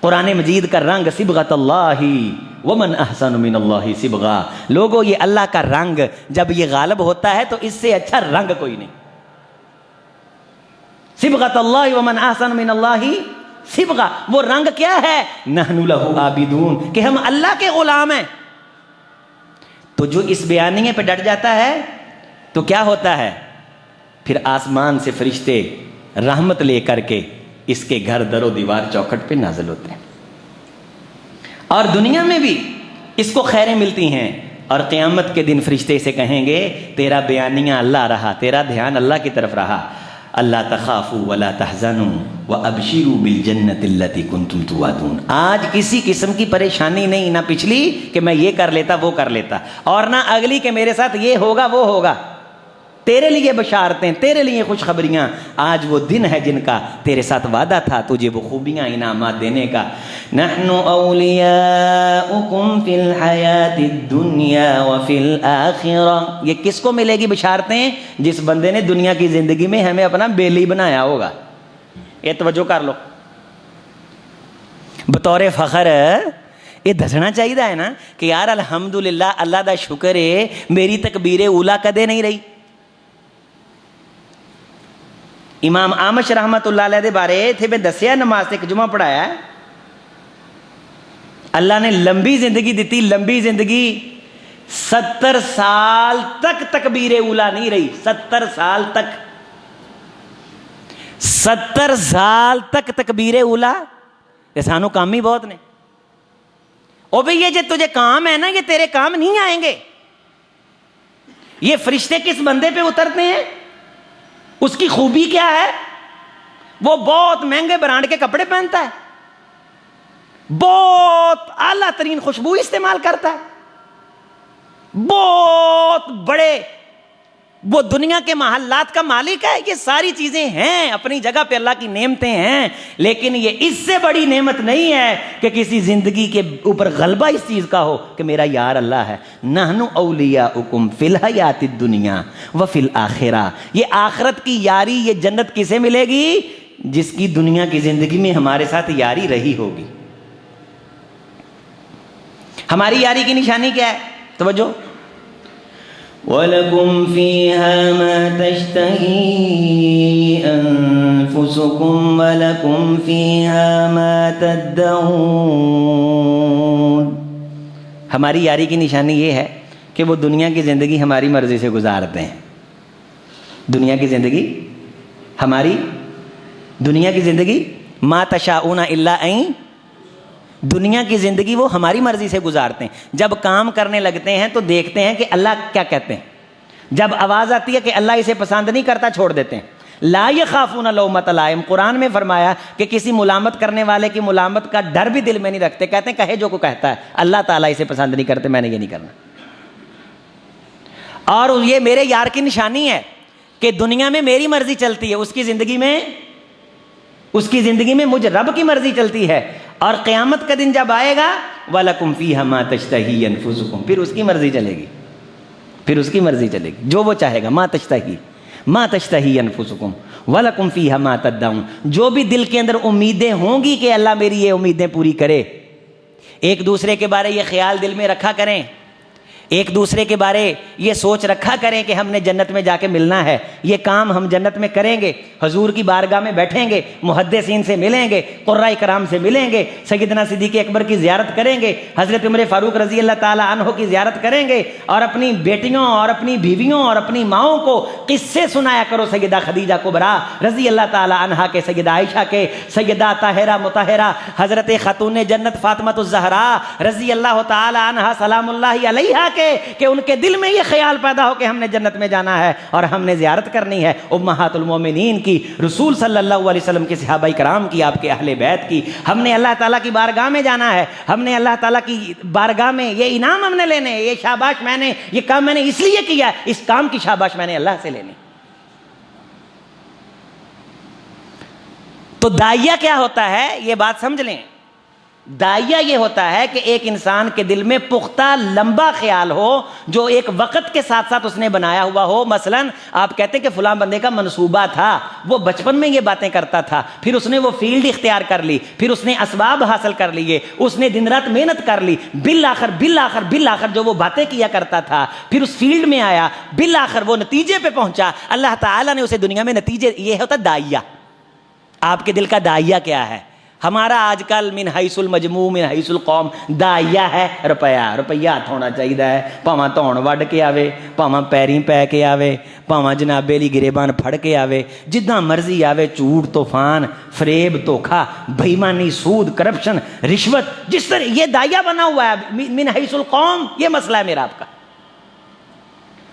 قرآن مجید کا رنگ صبغۃ اللہ ومن احسن من اللہ صبغہ، لوگوں یہ اللہ کا رنگ جب یہ غالب ہوتا ہے تو اس سے اچھا رنگ کوئی نہیں۔ صبغۃ اللہ ومن احسن من اللہ صبغہ، وہ رنگ کیا ہے؟ نحن لہ عابدون، کہ ہم اللہ کے غلام ہیں۔ تو جو اس بیانیے پہ ڈٹ جاتا ہے تو کیا ہوتا ہے؟ پھر آسمان سے فرشتے رحمت لے کر کے اس کے گھر در و دیوار چوکھٹ پہ نازل ہوتے ہیں، اور دنیا میں بھی اس کو خیریں ملتی ہیں، اور قیامت کے دن فرشتے سے کہیں گے تیرا بیانیہ اللہ رہا، تیرا دھیان اللہ کی طرف رہا، اللہ تخافوا ولا تحزنوا وابشروا بالجنۃ التي کنتم توعدون۔ آج کسی قسم کی پریشانی نہیں، نہ پچھلی کہ میں یہ کر لیتا وہ کر لیتا، اور نہ اگلی کہ میرے ساتھ یہ ہوگا وہ ہوگا۔ تیرے لیے بشارتیں، تیرے لیے خوشخبریاں۔ آج وہ دن ہے جن کا تیرے ساتھ وعدہ تھا تجھے وہ خوبیاں انعامات دینے کا۔ نحن اولیاؤکم فی الحیات الدنیا وفی الآخرہ، یہ کس کو ملے گی بشارتیں؟ جس بندے نے دنیا کی زندگی میں ہمیں اپنا بیلی بنایا ہوگا۔ یہ توجہ کر لو، بطور فخر یہ دسنا چاہیے ہے نا کہ یار الحمدللہ، اللہ دا شکر ہے میری تکبیر اولا کدے نہیں رہی۔ امام آمش رحمت اللہ علیہ دے بارے تھے میں دسیا، نماز ایک جمعہ پڑھایا ہے، اللہ نے لمبی زندگی دیتی، لمبی زندگی، 70 سال تک تکبیر اولا نہیں رہی، 70 سال تک، 70 سال تک تکبیر اولا۔ یہ سانو کام ہی بہت نے۔ او بھئی یہ جو تجھے کام ہے نا، یہ تیرے کام نہیں آئیں گے۔ یہ فرشتے کس بندے پہ اترتے ہیں؟ اس کی خوبی کیا ہے؟ وہ بہت مہنگے برانڈ کے کپڑے پہنتا ہے، بہت اعلیٰ ترین خوشبو استعمال کرتا ہے، بہت بڑے وہ دنیا کے محلات کا مالک ہے۔ یہ ساری چیزیں ہیں اپنی جگہ پہ، اللہ کی نعمتیں ہیں، لیکن یہ اس سے بڑی نعمت نہیں ہے کہ کسی زندگی کے اوپر غلبہ اس چیز کا ہو کہ میرا یار اللہ ہے۔ نحن اولیاؤکم فی الحیات الدنیا وفی الآخرہ، یہ آخرت کی یاری، یہ جنت کسے ملے گی؟ جس کی دنیا کی زندگی میں ہمارے ساتھ یاری رہی ہوگی۔ ہماری یاری کی نشانی کیا ہے؟ توجہ، وَلَكُمْ فِيهَا مَا تَشْتَهِي أَنفُسُكُمْ وَلَكُمْ فِيهَا مَا تَدَّعُونَ۔ ہماری یاری کی نشانی یہ ہے کہ وہ دنیا کی زندگی ہماری مرضی سے گزارتے ہیں. دنیا کی زندگی ہماری، دنیا کی زندگی ما تشاؤون الا ان، دنیا کی زندگی وہ ہماری مرضی سے گزارتے ہیں. جب کام کرنے لگتے ہیں تو دیکھتے ہیں کہ اللہ کیا کہتے ہیں. جب آواز آتی ہے کہ اللہ اسے پسند نہیں کرتا، چھوڑ دیتے ہیں. لا یخافون لومۃ لائم، قرآن میں فرمایا کہ کسی ملامت کرنے والے کی ملامت کا ڈر بھی دل میں نہیں رکھتے. کہتے ہیں کہے جو کو کہتا ہے، اللہ تعالیٰ اسے پسند نہیں کرتے، میں نے یہ نہیں کرنا. اور یہ میرے یار کی نشانی ہے کہ دنیا میں میری مرضی چلتی ہے، اس کی زندگی میں مجھ رب کی مرضی چلتی ہے. اور قیامت کا دن جب آئے گا وَلَكُمْ فِيهَا مَا تَشْتَهِي أَنفُسُكُمْ، پھر اس کی مرضی چلے گی، جو وہ چاہے گا. مَا تَشْتَهِي أَنفُسُكُمْ وَلَكُمْ فِيهَا مَا تَدَّعُونَ، جو بھی دل کے اندر امیدیں ہوں گی کہ اللہ میری یہ امیدیں پوری کرے. ایک دوسرے کے بارے یہ خیال دل میں رکھا کریں، ایک دوسرے کے بارے یہ سوچ رکھا کریں کہ ہم نے جنت میں جا کے ملنا ہے، یہ کام ہم جنت میں کریں گے، حضور کی بارگاہ میں بیٹھیں گے، محدثین سے ملیں گے، قراء کرام سے ملیں گے، سیدنا صدیق اکبر کی زیارت کریں گے، حضرت عمر فاروق رضی اللہ تعالی عنہ کی زیارت کریں گے، اور اپنی بیٹیوں اور اپنی بیویوں اور اپنی ماؤں کو قصے سنایا کرو. سیدہ خدیجہ کبریٰ رضی اللہ تعالی عنہا کے، سیدہ عائشہ کے، سیدہ طاہرہ مطہرہ حضرت خاتون جنت فاطمہ الزہراء رضی اللہ تعالی عنہا سلام اللہ علیہا کہ ان کے دل میں یہ خیال پیدا ہو کہ ہم نے جنت میں جانا ہے اور ہم نے زیارت کرنی ہے امہات المومنین کی، رسول صلی اللہ علیہ وسلم کے صحابہ کرام کی، آپ کے اہل بیت کی. ہم نے اللہ تعالیٰ کی بارگاہ میں جانا ہے، ہم نے اللہ تعالیٰ کی بارگاہ میں یہ انعام ہم نے لینے، یہ شاباش میں نے، یہ کام میں نے اس لیے کیا، اس کام کی شاباش میں نے اللہ سے لینی. تو داعیہ کیا ہوتا ہے یہ بات سمجھ لیں. داعیہ یہ ہوتا ہے کہ ایک انسان کے دل میں پختہ لمبا خیال ہو جو ایک وقت کے ساتھ ساتھ اس نے بنایا ہوا ہو. مثلا آپ کہتے ہیں کہ فلاں بندے کا منصوبہ تھا، وہ بچپن میں یہ باتیں کرتا تھا، پھر اس نے وہ فیلڈ اختیار کر لی، پھر اس نے اسباب حاصل کر لیے، اس نے دن رات محنت کر لی، بالآخر جو وہ باتیں کیا کرتا تھا پھر اس فیلڈ میں آیا، بالآخر وہ نتیجے پہ پہنچا، اللہ تعالیٰ نے اسے دنیا میں نتیجے. یہ ہوتا داعیہ. آپ کے دل کا داعیہ کیا ہے؟ ہمارا آج کل من حیث المجموع من حیث القوم داعیہ ہے روپیہ ہاتھ ہونا چاہیے ہے، پاواں دھون وڈ کے آوے، پاواں پیریں پے کے آوے، پاواں جنابے لی گریبان پھڑ کے آوے، جداں مرضی آوے، جھوٹ طوفان فریب دھوکھا بےایمانی سود کرپشن رشوت، جس طرح یہ داعیہ بنا ہوا ہے من حیث القوم. یہ مسئلہ ہے میرا آپ کا.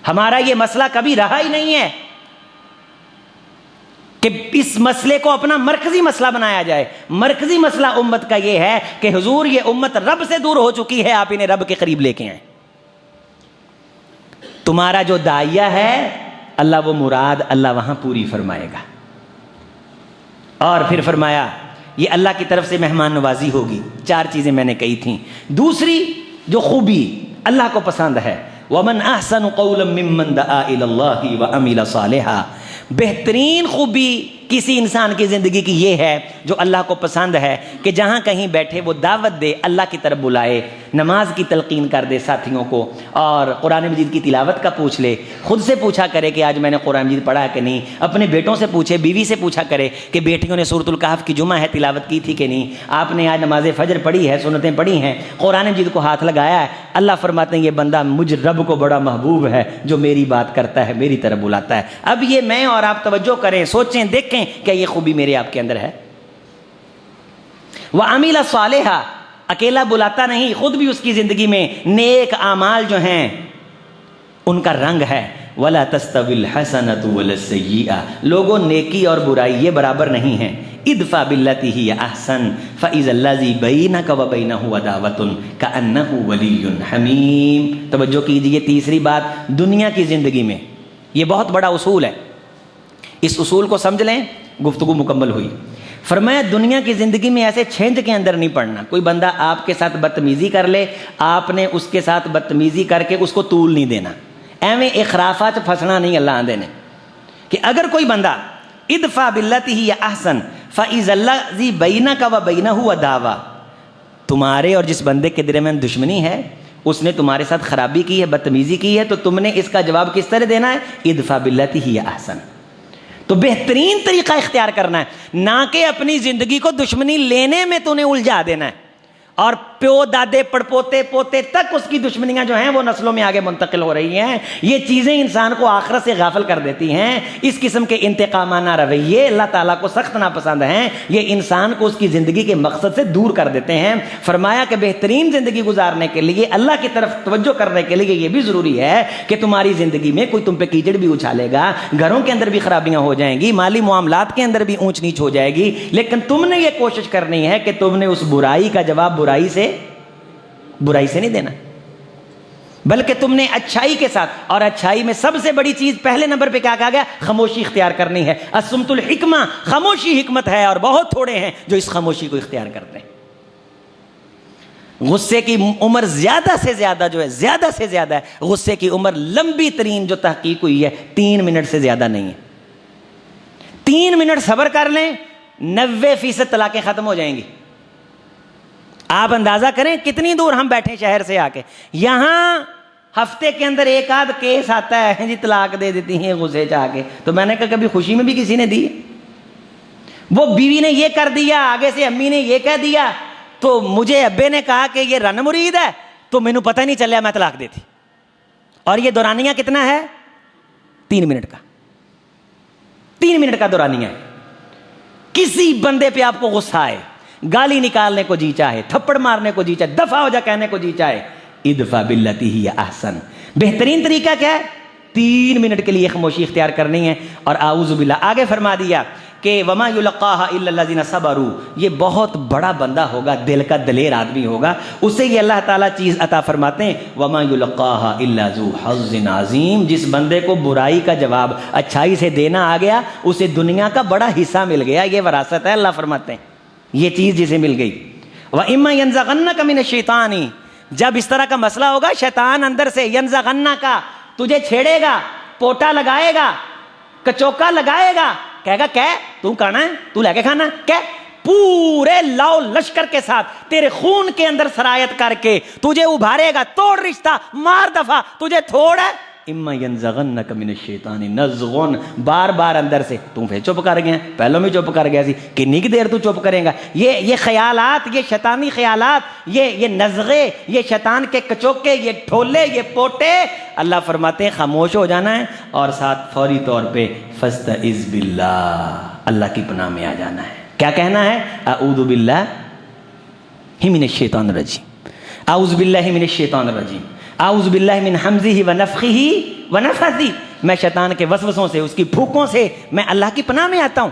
ہمارا یہ مسئلہ کبھی رہا ہی نہیں ہے کہ اس مسئلے کو اپنا مرکزی مسئلہ بنایا جائے. مرکزی مسئلہ امت کا یہ ہے کہ حضور یہ امت رب سے دور ہو چکی ہے، آپ انہیں رب کے قریب لے کے آئیں. تمہارا جو داعیہ ہے اللہ وہ مراد اللہ وہاں پوری فرمائے گا. اور پھر فرمایا یہ اللہ کی طرف سے مہمان نوازی ہوگی. 4 چیزیں میں نے کہی تھیں. دوسری جو خوبی اللہ کو پسند ہے، وَمَنْ أَحْسَنُ قَوْلًا مِّمَّنْ دَعَا إِلَى اللَّهِ وَعَمِلَ صَالِحًا. بہترین خوبی کسی انسان کی زندگی کی یہ ہے جو اللہ کو پسند ہے کہ جہاں کہیں بیٹھے وہ دعوت دے، اللہ کی طرف بلائے، نماز کی تلقین کر دے ساتھیوں کو، اور قرآن مجید کی تلاوت کا پوچھ لے. خود سے پوچھا کرے کہ آج میں نے قرآن مجید پڑھا کہ نہیں، اپنے بیٹوں سے پوچھے، بیوی سے پوچھا کرے کہ بیٹیوں نے سورۃ الکہف کی جمعہ ہے تلاوت کی تھی کہ نہیں، آپ نے آج نماز فجر پڑھی ہے، سنتیں پڑھی ہیں، قرآن مجید کو ہاتھ لگایا ہے. اللہ فرماتے ہیں یہ بندہ مجھ رب کو بڑا محبوب ہے جو میری بات کرتا ہے، میری طرف بلاتا ہے. اب یہ میں اور آپ توجہ کریں، سوچیں، دیکھیں کیا یہ خوبی میرے آپ کے اندر ہے. وَعَمِلَ صَالِحًا، اکیلا بلاتا نہیں، خود بھی اس کی زندگی میں نیک اعمال جو ہیں ان کا رنگ ہے. وَلَا تَسْتَوِي الْحَسَنَةُ وَلَا السَّيِّئَةُ، لوگوں نیکی اور برائی یہ برابر نہیں ہیں. ادفع باللتی ہی احسن فاذا الذی بینک وبینہ عداوۃ کأنہ ولی حمیم. توجہ کیجیے، تیسری بات دنیا کی زندگی میں یہ بہت بڑا اصول ہے، اس اصول کو سمجھ لیں گفتگو مکمل ہوئی. فرمایا دنیا کی زندگی میں ایسے چھینچ کے اندر نہیں پڑنا. کوئی بندہ آپ کے ساتھ بدتمیزی کر لے، آپ نے اس کے ساتھ بدتمیزی کر کے اس کو طول نہیں دینا، ایویں اخرافات پھنسنا نہیں اللہ آندے نے. کہ اگر کوئی بندہ ادفع باللتی ہی احسن فاذا الذی بینک وبینہ عداوۃ، تمہارے اور جس بندے کے درمیان دشمنی ہے، اس نے تمہارے ساتھ خرابی کی ہے، بدتمیزی کی ہے، تو تم نے اس کا جواب کس طرح دینا ہے؟ ادفع باللتی ہی احسن. تو بہترین طریقہ اختیار کرنا ہے، نہ کہ اپنی زندگی کو دشمنی لینے میں تو نے الجھا دینا ہے اور پیو دادے پڑپوتے پوتے تک اس کی دشمنیاں جو ہیں وہ نسلوں میں آگے منتقل ہو رہی ہیں. یہ چیزیں انسان کو آخرت سے غافل کر دیتی ہیں. اس قسم کے انتقامانہ رویے اللہ تعالیٰ کو سخت ناپسند ہیں. یہ انسان کو اس کی زندگی کے مقصد سے دور کر دیتے ہیں. فرمایا کہ بہترین زندگی گزارنے کے لیے اللہ کی طرف توجہ کرنے کے لیے یہ بھی ضروری ہے کہ تمہاری زندگی میں کوئی تم پہ کیچڑ بھی اچھالے گا, گھروں کے اندر بھی خرابیاں ہو جائیں گی, مالی معاملات کے اندر بھی اونچ نیچ ہو جائے گی, لیکن تم نے یہ کوشش کرنی ہے کہ تم نے اس برائی کا جواب برائی سے نہیں دینا, بلکہ تم نے اچھائی کے ساتھ. اور اچھائی میں سب سے بڑی چیز پہلے نمبر پہ کیا کہا گیا؟ خاموشی اختیار کرنی ہے. الصمت الحکمہ, خاموشی حکمت ہے, اور بہت تھوڑے ہیں جو اس خاموشی کو اختیار کرتے ہیں. غصے کی عمر زیادہ سے زیادہ جو ہے, زیادہ سے زیادہ ہے غصے کی عمر, لمبی ترین جو تحقیق ہوئی ہے 3 منٹ سے زیادہ نہیں ہے. 3 منٹ صبر کر لیں 90% طلاقیں ختم ہو جائیں گی. آپ اندازہ کریں کتنی دور ہم بیٹھے شہر سے آ کے, یہاں ہفتے کے اندر ایک آدھ کیس آتا ہے جی طلاق دے دیتی ہیں غصے چاہ کے. تو میں نے کہا کبھی خوشی میں بھی کسی نے دی؟ وہ بیوی نے یہ کر دیا, آگے سے امی نے یہ کہہ دیا, تو مجھے ابے نے کہا کہ یہ رن مرید ہے, تو مینوں پتہ نہیں چلیا میں طلاق دیتی. اور یہ دورانیہ کتنا ہے؟ 3 منٹ کا. 3 منٹ کا دورانیہ ہے. کسی بندے پہ آپ کو غصہ آئے, گالی نکالنے کو جی چاہے, تھپڑ مارنے کو جی چاہے, دفع ہو جا کہنے کو جی چاہے, ادفع باللتی ہی احسن. بہترین طریقہ کیا ہے؟ 3 منٹ کے لیے خاموشی اختیار کرنی ہے. اور اعوذ باللہ آگے فرما دیا کہ وما یلقاها الا الذین صبروا, یہ بہت بڑا بندہ ہوگا, دل کا دلیر آدمی ہوگا, اسے یہ اللہ تعالیٰ چیز عطا فرماتے ہیں. وما یلقاها الا ذو حظ عظیم, جس بندے کو برائی کا جواب اچھائی سے دینا آ گیا اسے دنیا کا بڑا حصہ مل گیا. یہ وراثت ہے, اللہ فرماتے ہیں یہ چیز جسے مل گئی. وَإِمَّا يَنزَغَنَّكَ مِنَ الشَّيْطَانِ, جب اس طرح کا مسئلہ ہوگا شیطان اندر سے يَنزَغَنَّكَ تجھے چھیڑے گا, پوٹا لگائے گا, کچوکا لگائے گا, کہے گا کہ تو کھانا ہے, تو لے کے کھانا کہ پورے لاؤ لشکر کے ساتھ تیرے خون کے اندر سرایت کر کے تجھے ابھارے گا, توڑ رشتہ, مار دفع, تجھے تھوڑ ہے. اما ینزغنک من الشیطان نزغن, بار بار اندر سے تم پھر چپ کر گیا, پہلو میں چپ کر گیا سی, کنی کی دیر تو چپ کرے گا. یہ خیالات, یہ شیطانی خیالات, یہ نزغے, یہ شیطان کے کچوکے, یہ ٹھولے, یہ پوٹے, اللہ فرماتے ہیں خاموش ہو جانا ہے, اور ساتھ فوری طور پہ فاستعذ باللہ, اللہ کی پناہ میں آ جانا ہے. کیا کہنا ہے؟ اعوذ باللہ من الشیطان الرجیم, اعوذ باللہ من الشیطان الرجیم, اعوذ باللہ من حمزہ ونفخہ ونفثہ, میں شیطان کے وسوسوں سے, اس کی پھونکوں سے میں اللہ کی پناہ میں آتا ہوں.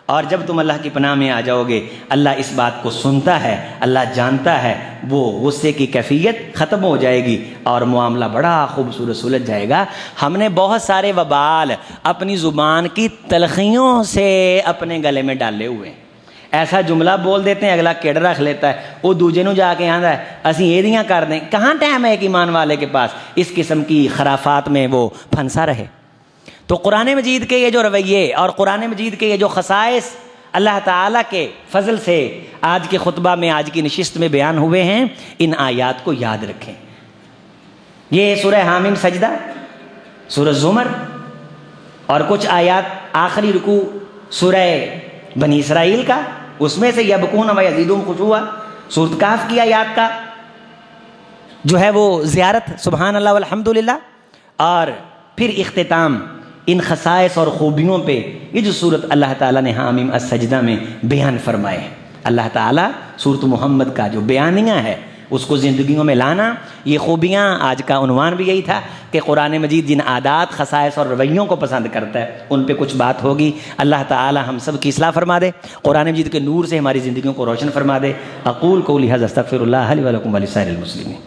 اور جب تم اللہ کی پناہ میں آ جاؤ گے, اللہ اس بات کو سنتا ہے, اللہ جانتا ہے, وہ غصے کی کیفیت ختم ہو جائے گی اور معاملہ بڑا خوبصورت سلجھ جائے گا. ہم نے بہت سارے وبال اپنی زبان کی تلخیوں سے اپنے گلے میں ڈالے ہوئے ہیں. ایسا جملہ بول دیتے ہیں, اگلا کیڑ رکھ لیتا ہے, وہ دوجے نو جا کے آندا ہے اسی ایدیاں کر دیں. کہاں ٹائم ہے ایک ایمان والے کے پاس اس قسم کی خرافات میں وہ پھنسا رہے. تو قرآن مجید کے یہ جو رویے اور قرآن مجید کے یہ جو خصائص اللہ تعالیٰ کے فضل سے آج کے خطبہ میں, آج کی نشست میں بیان ہوئے ہیں, ان آیات کو یاد رکھیں. یہ سورہ حامیم سجدہ, سورہ زمر, اور کچھ آیات آخری رکوع سورہ بنی اسرائیل کا, اس میں سے یبکون و یزیدون خشوعا, سورۃ کہف کی آیات کا جو ہے وہ زیارت سبحان اللہ والحمدللہ, اور پھر اختتام ان خصائص اور خوبیوں پہ یہ جو صورت اللہ تعالیٰ نے حامیم السجدہ میں بیان فرمائے. اللہ تعالیٰ صورت محمد کا جو بیانیہ ہے اس کو زندگیوں میں لانا, یہ خوبیاں, آج کا عنوان بھی یہی تھا کہ قرآن مجید جن عادات, خصائص اور رویوں کو پسند کرتا ہے ان پہ کچھ بات ہوگی. اللہ تعالی ہم سب کی اصلاح فرما دے, قرآن مجید کے نور سے ہماری زندگیوں کو روشن فرما دے. اقول قولی ھذا استغفر اللہ لی ولکم ولسائر المسلمین.